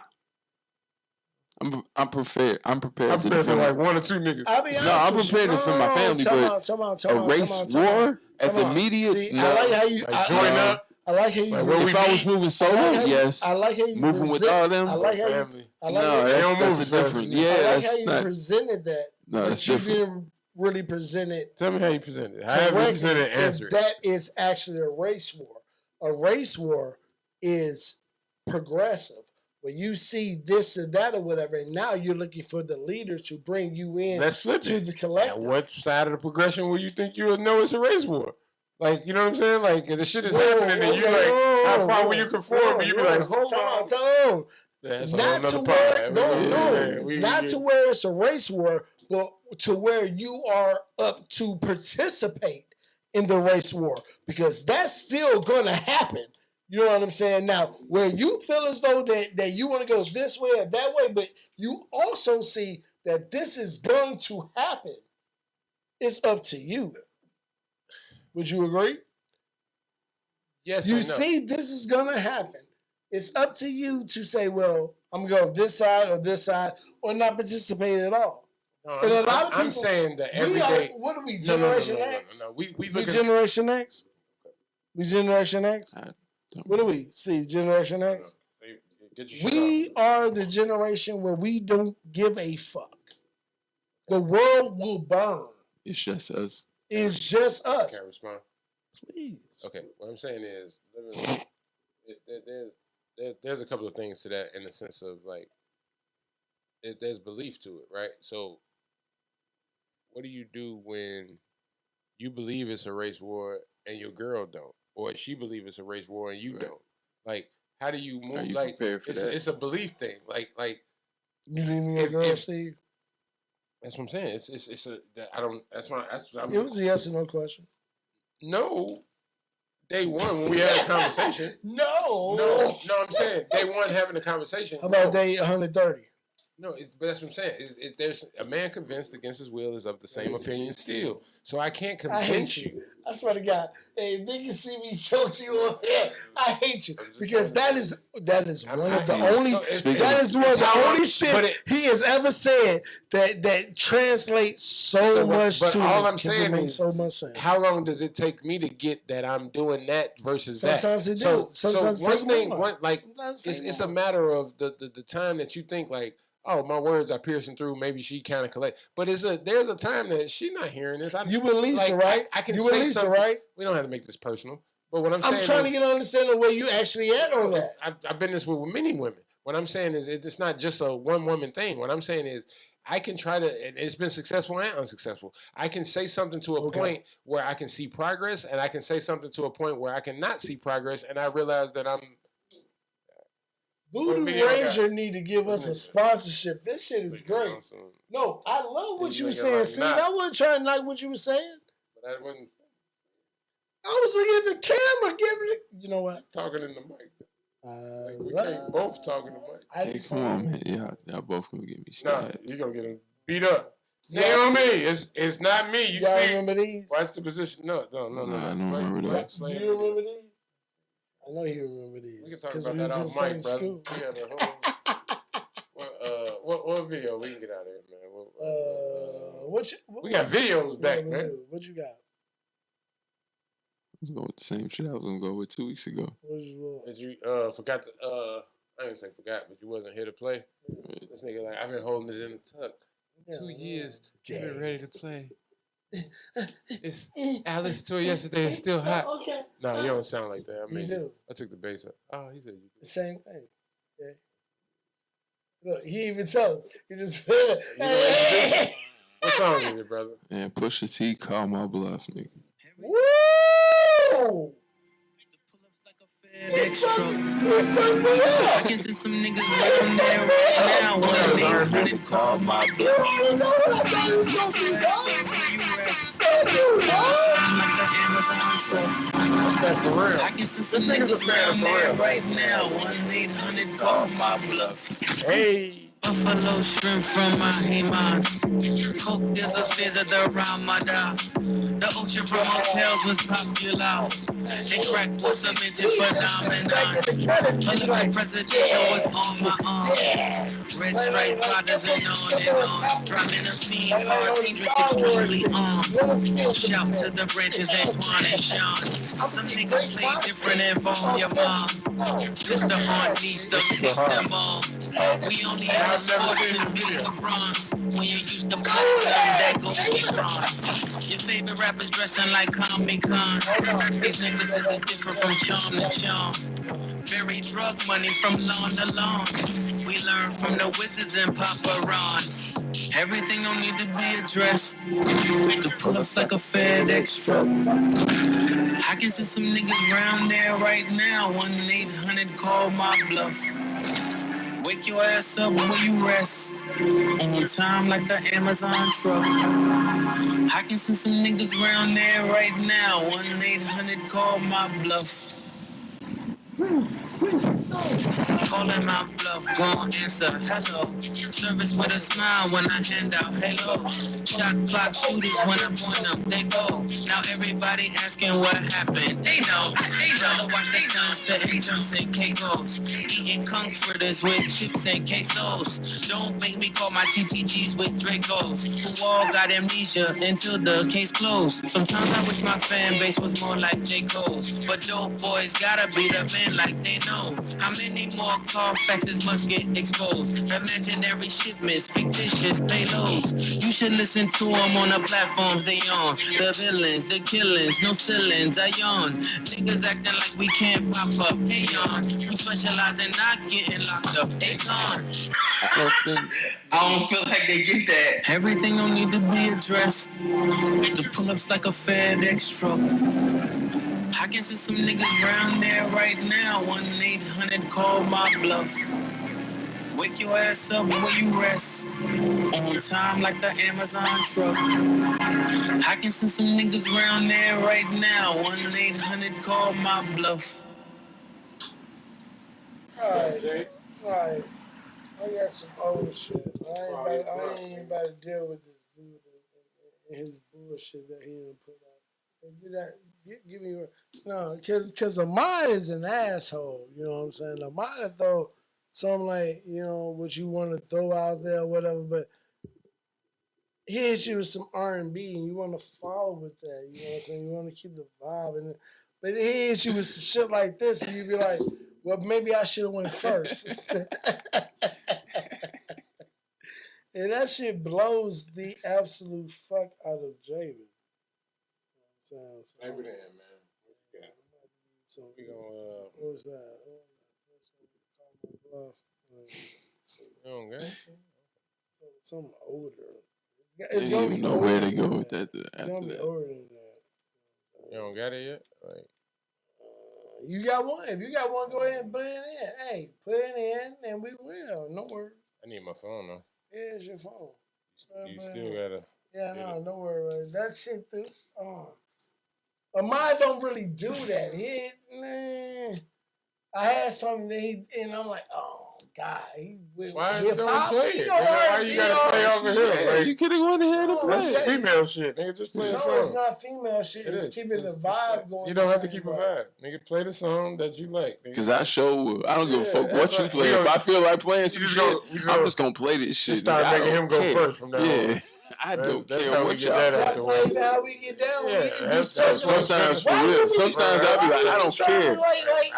I'm prepared. I'm prepared to defend like one or two niggas. I'm prepared to defend my family, but a race war at the immediate. See, I like how you join up. I like how you. If I was moving solo, yes. I like how you moving with all them. I like how you. That's a different. Yeah, I like that's how you not. presented that. No, that's you different. didn't really present it. Tell me how you presented it. However you presented it, answer it. That is actually a race war. A race war is progressive. When you see this or that or whatever, and now you're looking for the leader to bring you in to the collective. Now, what side of the progression will you think you'll know it's a race war? Like, you know what I'm saying? Like, the shit is happening, and you how far will you conform? And you be like, hold on. That's not to where, not to where it's a race war, but to where you are up to participate in the race war, because that's still going to happen. You know what I'm saying? Now, where you feel as though that you want to go this way or that way, but you also see that this is going to happen, it's up to you. Would you agree? Yes, you see, this is gonna happen. It's up to you to say, well, I'm gonna go this side, or not participate at all. No, and a lot of people, I'm saying that everyday. What are we, Generation X? No. We Generation X. We Generation X. What are we? See, Generation X. We are the generation where we don't give a fuck. The world will burn. It's just us. It's just us. Can't respond. Please. Okay, what I'm saying is, there's a couple of things to that in the sense of like, there's belief to it, right? So, what do you do when you believe it's a race war and your girl don't, or she believes it's a race war and you don't? Like, how do you move? You like, it's a belief thing. Like you leave me a girl, Steve. That's what I'm saying. It's a. I don't. That's why. It was a yes or no question. No. Day one when we had a conversation. No. I'm saying day one having a conversation. How about day 130? No, but that's what I'm saying. There's a man convinced against his will is of the same opinion still. So I can't convince you. I swear to God, hey, if niggas see me choke you on here, I hate you because that is one of the only shits he has ever said that translates so much to me. But all I'm saying is so much sense. How long does it take me to get that I'm doing that versus Sometimes that? It do. Sometimes so it's a matter of the time that you think like, oh, my words are piercing through. Maybe she kind of collect, but there's a time that she's not hearing this. You with Lisa, right? I can you say with Lisa, something. right? We don't have to make this personal. But what I'm trying to get an understanding of where you actually at on that. I've been this way with many women. What I'm saying is it's not just a one woman thing. What I'm saying is I can try to, and it's been successful and unsuccessful. I can say something to a point where I can see progress, and I can say something to a point where I cannot see progress, and I realize that I'm. Voodoo Ranger need to give us a sponsorship. This shit is great. No, I love what you were saying, Steve. I wasn't trying to like what you were saying. But I wasn't. I was looking at the camera, giving it. You know what? Talking in the mic. We can't both talk in the mic. Hey, come on, man. Y'all both gonna get me started. Nah, you're gonna get him beat up. Stay on me. It's not me. You y'all see? Remember these? Watch the position. No. I don't remember that. Do you remember these? I know you remember these. We can talk about that off mic, brother. We had a whole. What video? We can get out of here, man. We got videos back, man. What you got? I was going with the same shit I was gonna go with 2 weeks ago. Did you forgot to I didn't say forgot, but you wasn't here to play. This nigga like I've been holding it in the tuck. 2 years, getting ready to play. It's I listened to it yesterday. It's still hot. Okay. No, you don't sound like that. I mean, you do. I took the bass up. Oh, he said you did. The same thing. Okay. Look, he even told him. He just feel it. What song is it, brother? Man, Pusha T, Call My Bluff, nigga. Woo! I can see some niggas right there right now. 1-800 call my bluff. I can see some niggas around there right now. 1-800 call my bluff. Hey. Buffalo shrimp from my Hamas. Coke is upstairs at the Ramadan. The ocean from hotels was popular. And crack was submitted for Dominon. Olympic presidential was on my arm. Red stripe Pradas and on. Driving a scene hard, dangerous, extremely armed. Shout to the branches, Antoine and Sean. Some niggas play different and bomb your mom. Sister on knees, don't take them all. We only have sports and beauty bronze. When you used to platinum, that goes get bronze. Your favorite rappers dressing like Comic Con. These necklaces is different from charm to charm. Very drug money from lawn to lawn. We learn from the wizards and paparons. Everything don't need to be addressed. The pull-ups like a FedEx truck. I can see some niggas round there right now. 1-800 call my bluff. Wake your ass up before you rest. On time like the Amazon truck. I can see some niggas round there right now. 1-800 call my bluff. Calling my bluff, gon' answer, hello. Service with a smile when I hand out hellos. Shot clock shooters when I point them, they go. Now everybody asking what happened. They know. Watch the sunset in Turks and Caicos. Eating comforters with chips and quesos. Don't make me call my TTGs with Dracos. Who all got amnesia until the case closed. Sometimes I wish my fan base was more like J. Cole's. But dope boys gotta be the man like they know. How many more Carfaxes must get exposed? Imaginary shipments, fictitious payloads. You should listen to them on the platforms they on. The villains, the killings, no ceilings, I yawn. Niggas acting like we can't pop up, hey on. We specialize in not getting locked up, hey on. I don't feel like they get that. Everything don't need to be addressed. The pull-ups like a FedEx truck. I can see some niggas around there right now. 1-800 call my bluff. Wake your ass up where you rest. On time like the Amazon truck. I can see some niggas around there right now. 1-800 call my bluff. Alright. I got some old shit. I ain't about to deal with this dude and his bullshit that he done put out. Do that. Give me no, because Ahmad is an asshole. You know what I'm saying? Ahmad throw something like, you know, what you want to throw out there or whatever, but he hits you with some R&B and you want to follow with that. You know what I'm saying? You want to keep the vibe. But he hits you with some shit like this and you be like, well, maybe I should have went first. And that shit blows the absolute fuck out of Javen. Maybe then, man. What you got? So we gonna what's that? You don't got it? Some older. It's gonna be know where to go with that. It's gonna be older than that. You don't got it yet? Like, you got one. If you got one, go ahead and put it in. Hey, put it in, and we will. No worries. I need my phone though. Yeah, it's your phone. You still gotta. Yeah, no, don't worry about it. That shit, dude. Ahmad don't really do that. I had something that and I'm like, oh God, he went. Why you don't play it? Why you gotta play over here? Like, you could have went ahead and play. That's female shit, nigga. Just play the song. No, it's not female shit. It's keeping the vibe going. You don't have to keep a vibe, nigga. Play the song that you like. Because I don't give a fuck what you play. If I feel like playing some shit, I'm just gonna play this shit. Just start making him go first from now on. I don't care what y'all. That's like how we get down. Sometimes for real. Sometimes I'll be like, I don't care.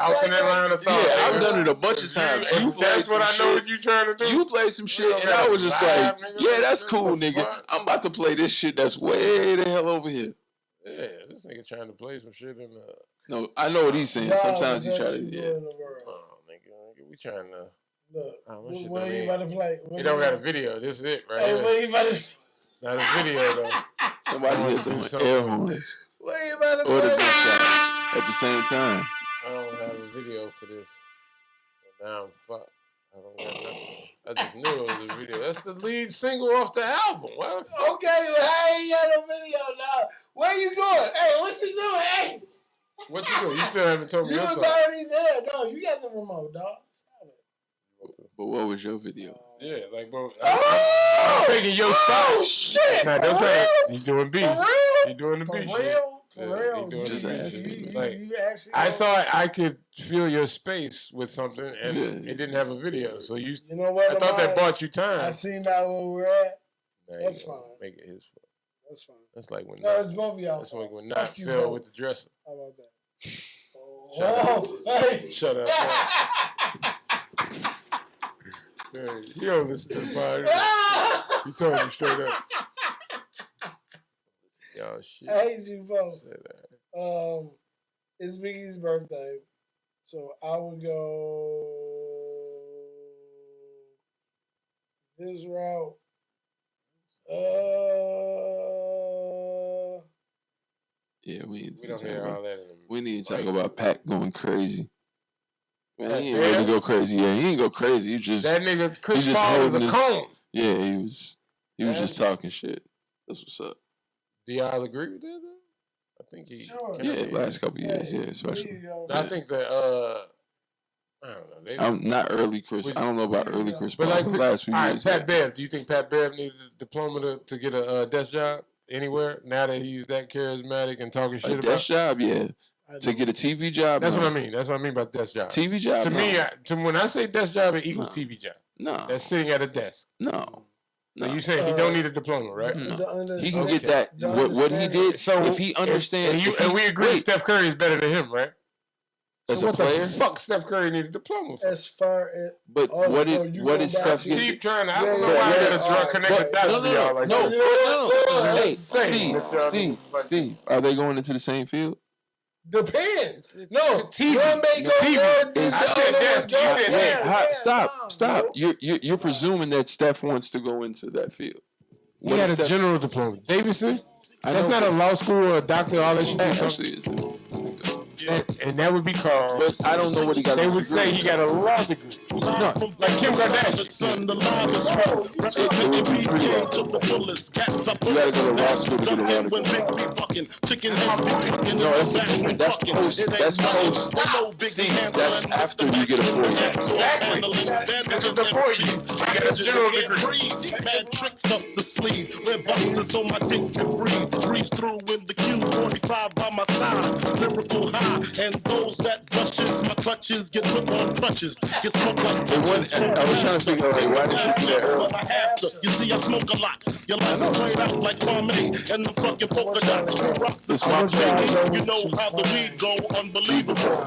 Alternate line of thought. Yeah, I've done it a bunch of times. That's what I know what you trying to do. You play some shit, and I was just like, yeah, that's cool, nigga. I'm about to play this shit that's way the hell over here. Yeah, this nigga trying to play some shit in the. No, I know what he's saying. Sometimes you try to. Yeah. Oh, nigga, we trying to. Look, what you about to play? You don't got a video. This is it, right? Hey, what you about to? Not a video though. Somebody hit them air horns. What you about to or play? the gunshots at the same time. I don't have a video for this. So now I'm fucked. I don't got nothing. I just knew it was a video. That's the lead single off the album. Why the fuck? Okay, well, I ain't got no video now. Where you going? Hey, what you doing? Hey. What you doing? You still haven't told me. You was already there. No, you got the remote, dog. But what was your video? Yeah, like, bro. I'm taking your spot. Oh, shit. Nah, don't try it. He's doing B. For real? He's doing the B For shit. real? For real? He doing Just the B asking. shit. Like, You actually I thought I could fill your space with something, and it didn't have a video. So you know what? I thought that bought you time. I seen that where we're at. Nah, That's fine. Make it his fault. That's fine. That's like when No, it's both of y'all. That's like when not filled with the dresser. How about that? Hey. Shut up. Hey, you don't listen to the pod. He told you straight up. Y'all shit. I hate you both. Say that. It's Biggie's birthday, so I would go this route. Yeah, we don't hear all that. We need to talk about Pac going crazy. Man, he ain't really go crazy. Yeah, he ain't go crazy. He just that nigga Chris Paul was a cone. Yeah, he was just talking shit. That's what's up. Do y'all agree with that though? I think he last couple years, especially. I think that I don't know. I'm not early Chris. I don't know about early Chris Paul. But like last few years. Pat Bev, do you think Pat Bev needed a diploma to get a desk job? anywhere now that he's that charismatic and talking shit about? Desk job, yeah. To get a TV job. That's what I mean. That's what I mean by desk job. TV job. To me, when I say desk job, it equals TV job. No. That's sitting at a desk. No. So you saying he don't need a diploma, right? No. He can get that. What he did. So if he understands, and we agree, Steph Curry is better than him, right? As so a what player, the fuck Steph Curry need a diploma for? As far as what did Steph get? Keep trying to. I don't know why I gotta draw connected dots for y'all like no. Hey, Steve, are they going into the same field? Depends. No, TV. One may go forward. Stop. You're presuming that Steph wants to go into that field. He had a general diploma. Davidson. That's not a law school or a doctor. All that shit. Actually, is it? And that would be called. But I don't know what he got. They would say he got a law degree. No, like Kim Kardashian. You gotta go to law school to get a law degree. No, that's post. Steve, that's after you get a 4 year. Exactly. This is the 4 years. I got a general degree. Mad tricks up the sleeve. Red boxes so my dick can breathe. Breeze through with the EP125 by my side. Lyrical high. And those that rushes my clutches get put on crutches. Get smoked like I was trying to figure out why did you do that earlier? I have to. You see, I smoke a lot. Your life is played out like Kwame and the fucking polka dots. We rock the spot, baby. You know how the weed go, unbelievable.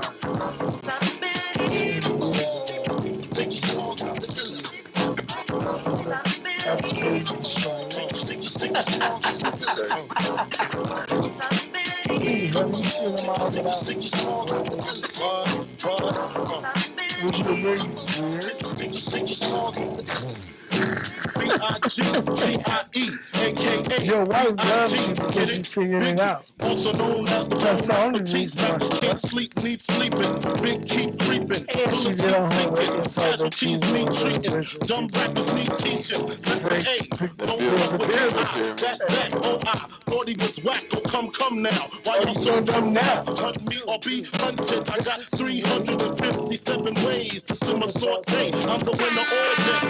B-I-G-G-I-E, a.k.a. Your wife loves you because you figured it out. Also known as the petite rappers can't sleep, need sleeping. Big keep creeping. Bullets keep sinking. Casualties need treating. Dumb rappers need teaching. Lesson A, don't fuck with the I. That's that, oh I thought he was whack. Oh come now. Why y'all so dumb now? Hunt me or be hunted. I got 357 ways to simmer saute. I'm the winner all day.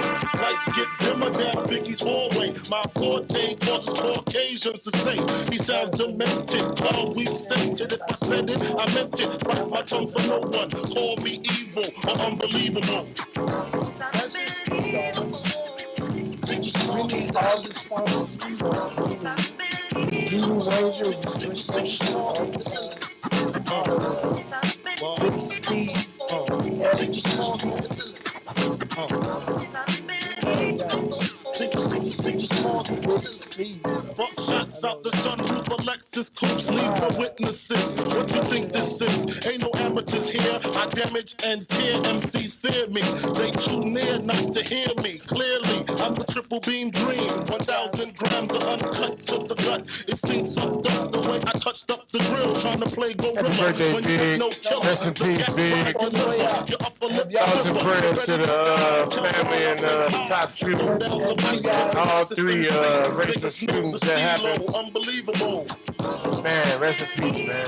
Lights get dimmer down Biggie's hallway. My forte causes Caucasians to say he sounds demented. Call we sent it. If I said it, I meant it. Bite my tongue for no one. Call me evil or unbelievable. We need all the sponsors we want. Do Ranger, Big Steve, Buck shots out the sunroof of Lexus coupes, leave no witnesses. What you think this is? Ain't no amateurs here. I damage and tear. MCs fear me. They too near not to hear me. Clearly, I'm the triple beam dream. 1,000 grams of uncut to the gut. It seems fucked up the way I touched up the grill, trying to play gorilla. Birthday, when Big. you ain't no killer. Rest in peace, Big. Thoughts and prayers to the family and top trooper. All three racial students that happened. Man, rest in peace, man.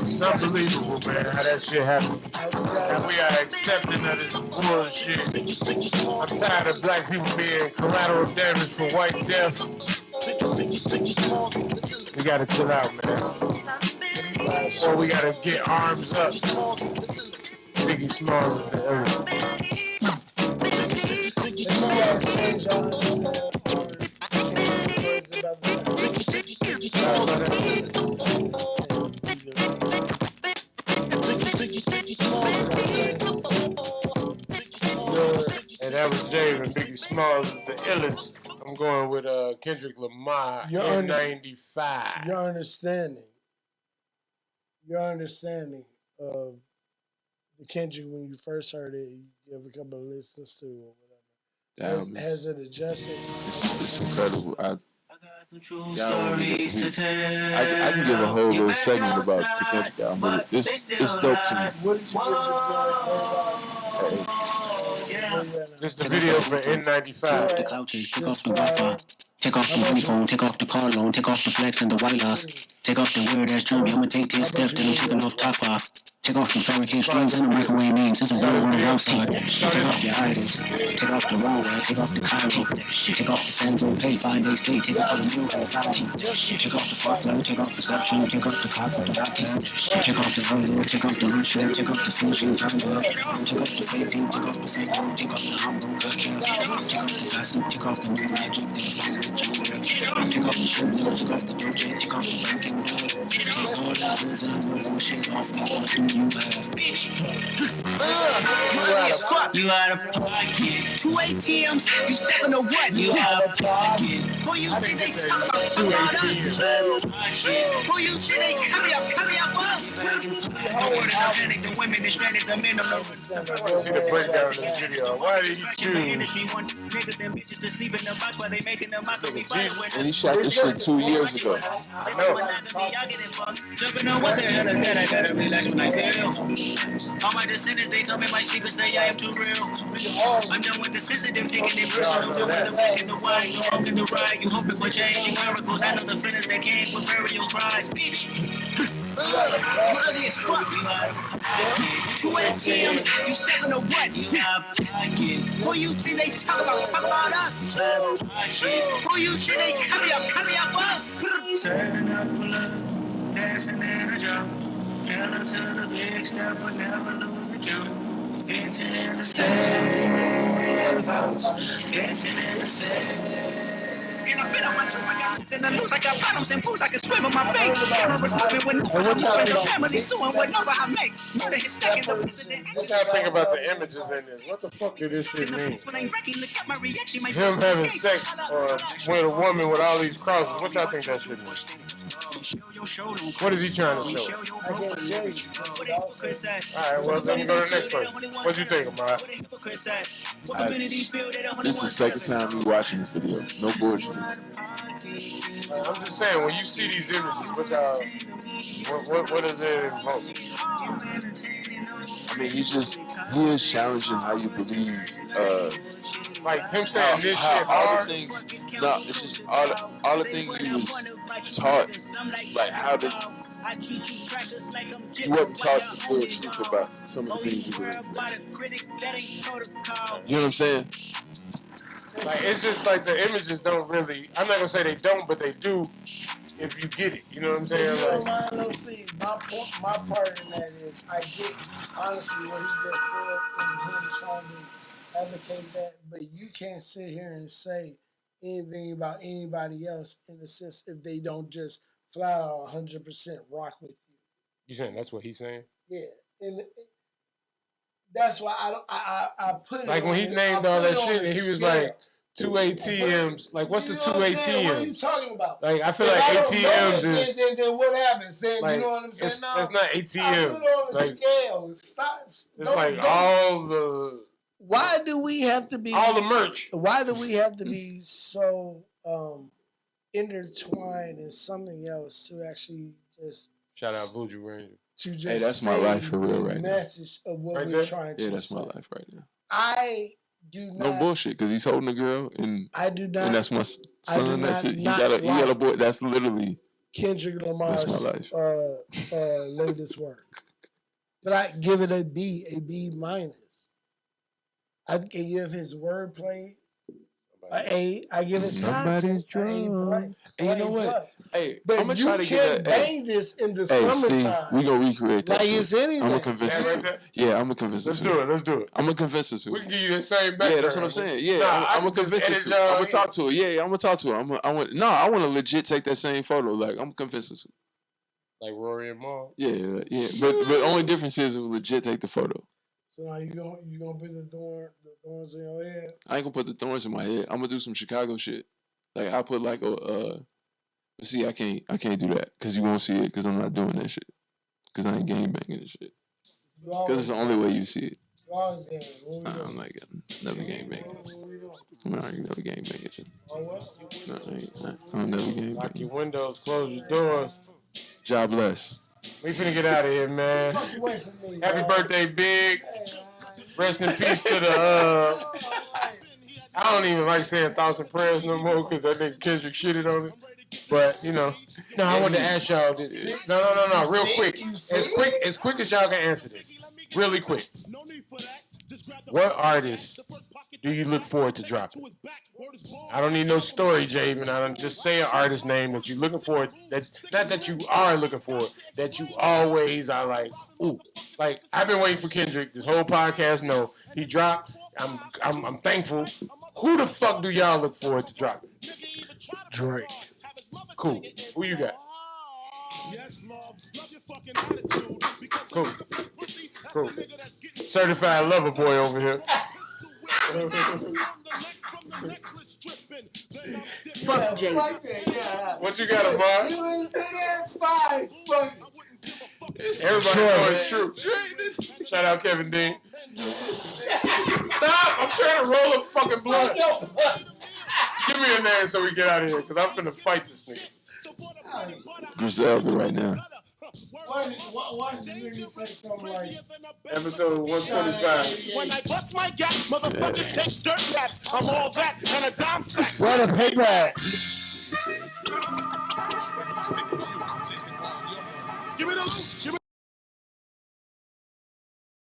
It's unbelievable, man, how that shit happened. And we are accepting of this bullshit. I'm tired of black people being collateral damage for white death. We gotta chill out, man. Or we gotta get arms up. Biggie Smalls is the earth. And that was Javen. Biggie Smalls is the illest. I'm going with Kendrick Lamar in 95. Your understanding of the Kendrick when you first heard it, you gave a couple of listens to or whatever. Has it adjusted? It's incredible. I can give a whole little segment about the Kendrick album, but it's dope to me. What did you This is the video for N95. The couches, take off the Wi-Fi. Take off the phone, take off the car loan, take off the flex and the white loss. Take off the weird ass jewelry. I'ma take 10 steps, then I'm taking off top off. Take off the fabricate strings and the microwave names. It's a real world outside. Take off your idols. Take off the runway. Take off the Cairo. Take off the Sandro Pay. 5 days stay. Take off the new and the fountain. Take off the far flow. Take off perception. Take off the cops of the back end. Take off the road. Take off the loot shit. Take off the solutions. Take off the fake team. Take off the fake team. Take off the humble. Take off the gossip. Take off the new magic. Take off the shit. Take off the doja. Take off the banking. Take all that wisdom. No bullshit off me. What do you have? Bitch. Money as fuck. You out of pocket. 2 ATMs. You stepping to what? You out of pocket. Who you think they talk about us? Who you think they carry up for us? The word of the the women is stranded, the men of See the breakdown of the video. Why did you choose? niggas and bitches to sleep in the box while they making them out to be fighting with us. And he shot this shit 2 years ago. Jumping on what the hell is that? I gotta relax when I feel. All my descendants, they tell me my sheep and say I am too real. I'm done with the sensitive, taking it personal. Done with the black and the white, the wrong and the right. You hoping for changing miracles. I know the feelings that came with burial cries. Bitch. Money as fuck. 2 ATMs, you stepping to what? Who you think they talk about us? Who you think they carry up for us? Turn up, look, dancing in a drum. Hell to the big step, but never lose the count. Dancing in the same house. Dancing in the same. And I feel on my truth, I got nothing to lose. I got problems and booze, I can swim on my face. Cameras moving with no I'm moving, the family suing with no I make. Murder his stacking the president. What's y'all think about the images in this? What the fuck did this shit mean? Him having sex with a woman with all these crosses. What y'all think that shit means? What is he trying to show? Alright, well, let me go to the next person. What you think, Amar? This is the second time we watching this video. No bullshit. I'm just saying, when you see these images, what does it invoke? I mean, he is challenging how you believe. Like him saying this shit hard. No, it's just all the things he was taught, like how to. He wasn't taught the full truth about some of the things he did. You know what I'm saying? Like it's just like the images don't really. I'm not gonna say they don't, but they do. If you get it, you know what I'm saying? Like, see, my part in that is I get honestly what he just said and him trying to advocate that, but you can't sit here and say anything about anybody else in the sense if they don't just flat out 100% rock with you. You saying that's what he's saying? Yeah, and that's why I put it like when he named all that shit and he was like 2 ATMs. Like what's the 2 ATMs? What are you talking about? Like I feel like ATMs is. Then what happens? Then like, you know what I'm saying? That's not ATMs. I put it on the like, scale. Stop. It's like all the. Why do we have to be all the merch? Why do we have to be so intertwined in something else to actually just shout out Voodoo Ranger? To just hey, that's my life for real right now. Message of what we're trying to. Yeah, that's my life right now. I do not. No bullshit, because he's holding a girl, and I do not. And that's my son. That's it. You got a boy. That's literally Kendrick Lamar's that's my life. latest work. But I give it a B minus. I give his wordplay A. I give his content drunk. And you know what? Hey, but I'm gonna try to get that. Bang this in the summertime. Steve, we gonna recreate that. Like it's anything. I'm gonna convince you. Yeah, I'm gonna convince you. Let's do it. I'm gonna convince her to. We can give you the same background. Yeah, that's what I'm saying. Yeah, I'm gonna convince her to. I'm gonna talk to her. Yeah, I'm gonna talk to her. I want to legit take that same photo. Like I'm gonna convince her to. Like Rory and Maul. Yeah. But the only difference is we'll legit take the photo. So now you gonna put the thorns in your head? I ain't gonna put the thorns in my head. I'm gonna do some Chicago shit. Like I put like see, I can't do that because you won't see it because I'm not doing that shit. Because I ain't gang banging and shit. Because it's the only way you see it. I'm like never gang banging. I'm not never gang banging shit. No, I'm never gang banging. Lock your windows, close your doors. God bless. We finna get out of here, man. Happy birthday, Big. Rest in peace to the I don't even like saying thoughts and prayers no more because that nigga Kendrick shitted on it. But you know, no, I want to ask y'all this. No, real quick, as quick as y'all can answer this, really quick. What artist do you look forward to dropping? I don't need no story, Javen. I don't just say an artist name that you're looking for. That not that you are looking for, that you always are like, ooh. Like I've been waiting for Kendrick this whole podcast. No, he dropped. I'm thankful. Who the fuck do y'all look forward to dropping? Drake. Cool. Who you got? Cool. Certified lover boy over here. Fuck Jay. What you got, Amar? Everybody knows it's true. Shout out Kevin Dean. Stop! I'm trying to roll up fucking blood. Give me a name so we get out of here, because I'm finna fight this nigga. Griselda right now. Why does this nigga say something like episode 125? When I bust my gap, motherfuckers take dirt naps. I'm all that and a dime sack. Where the paper at? Give me the loot, give me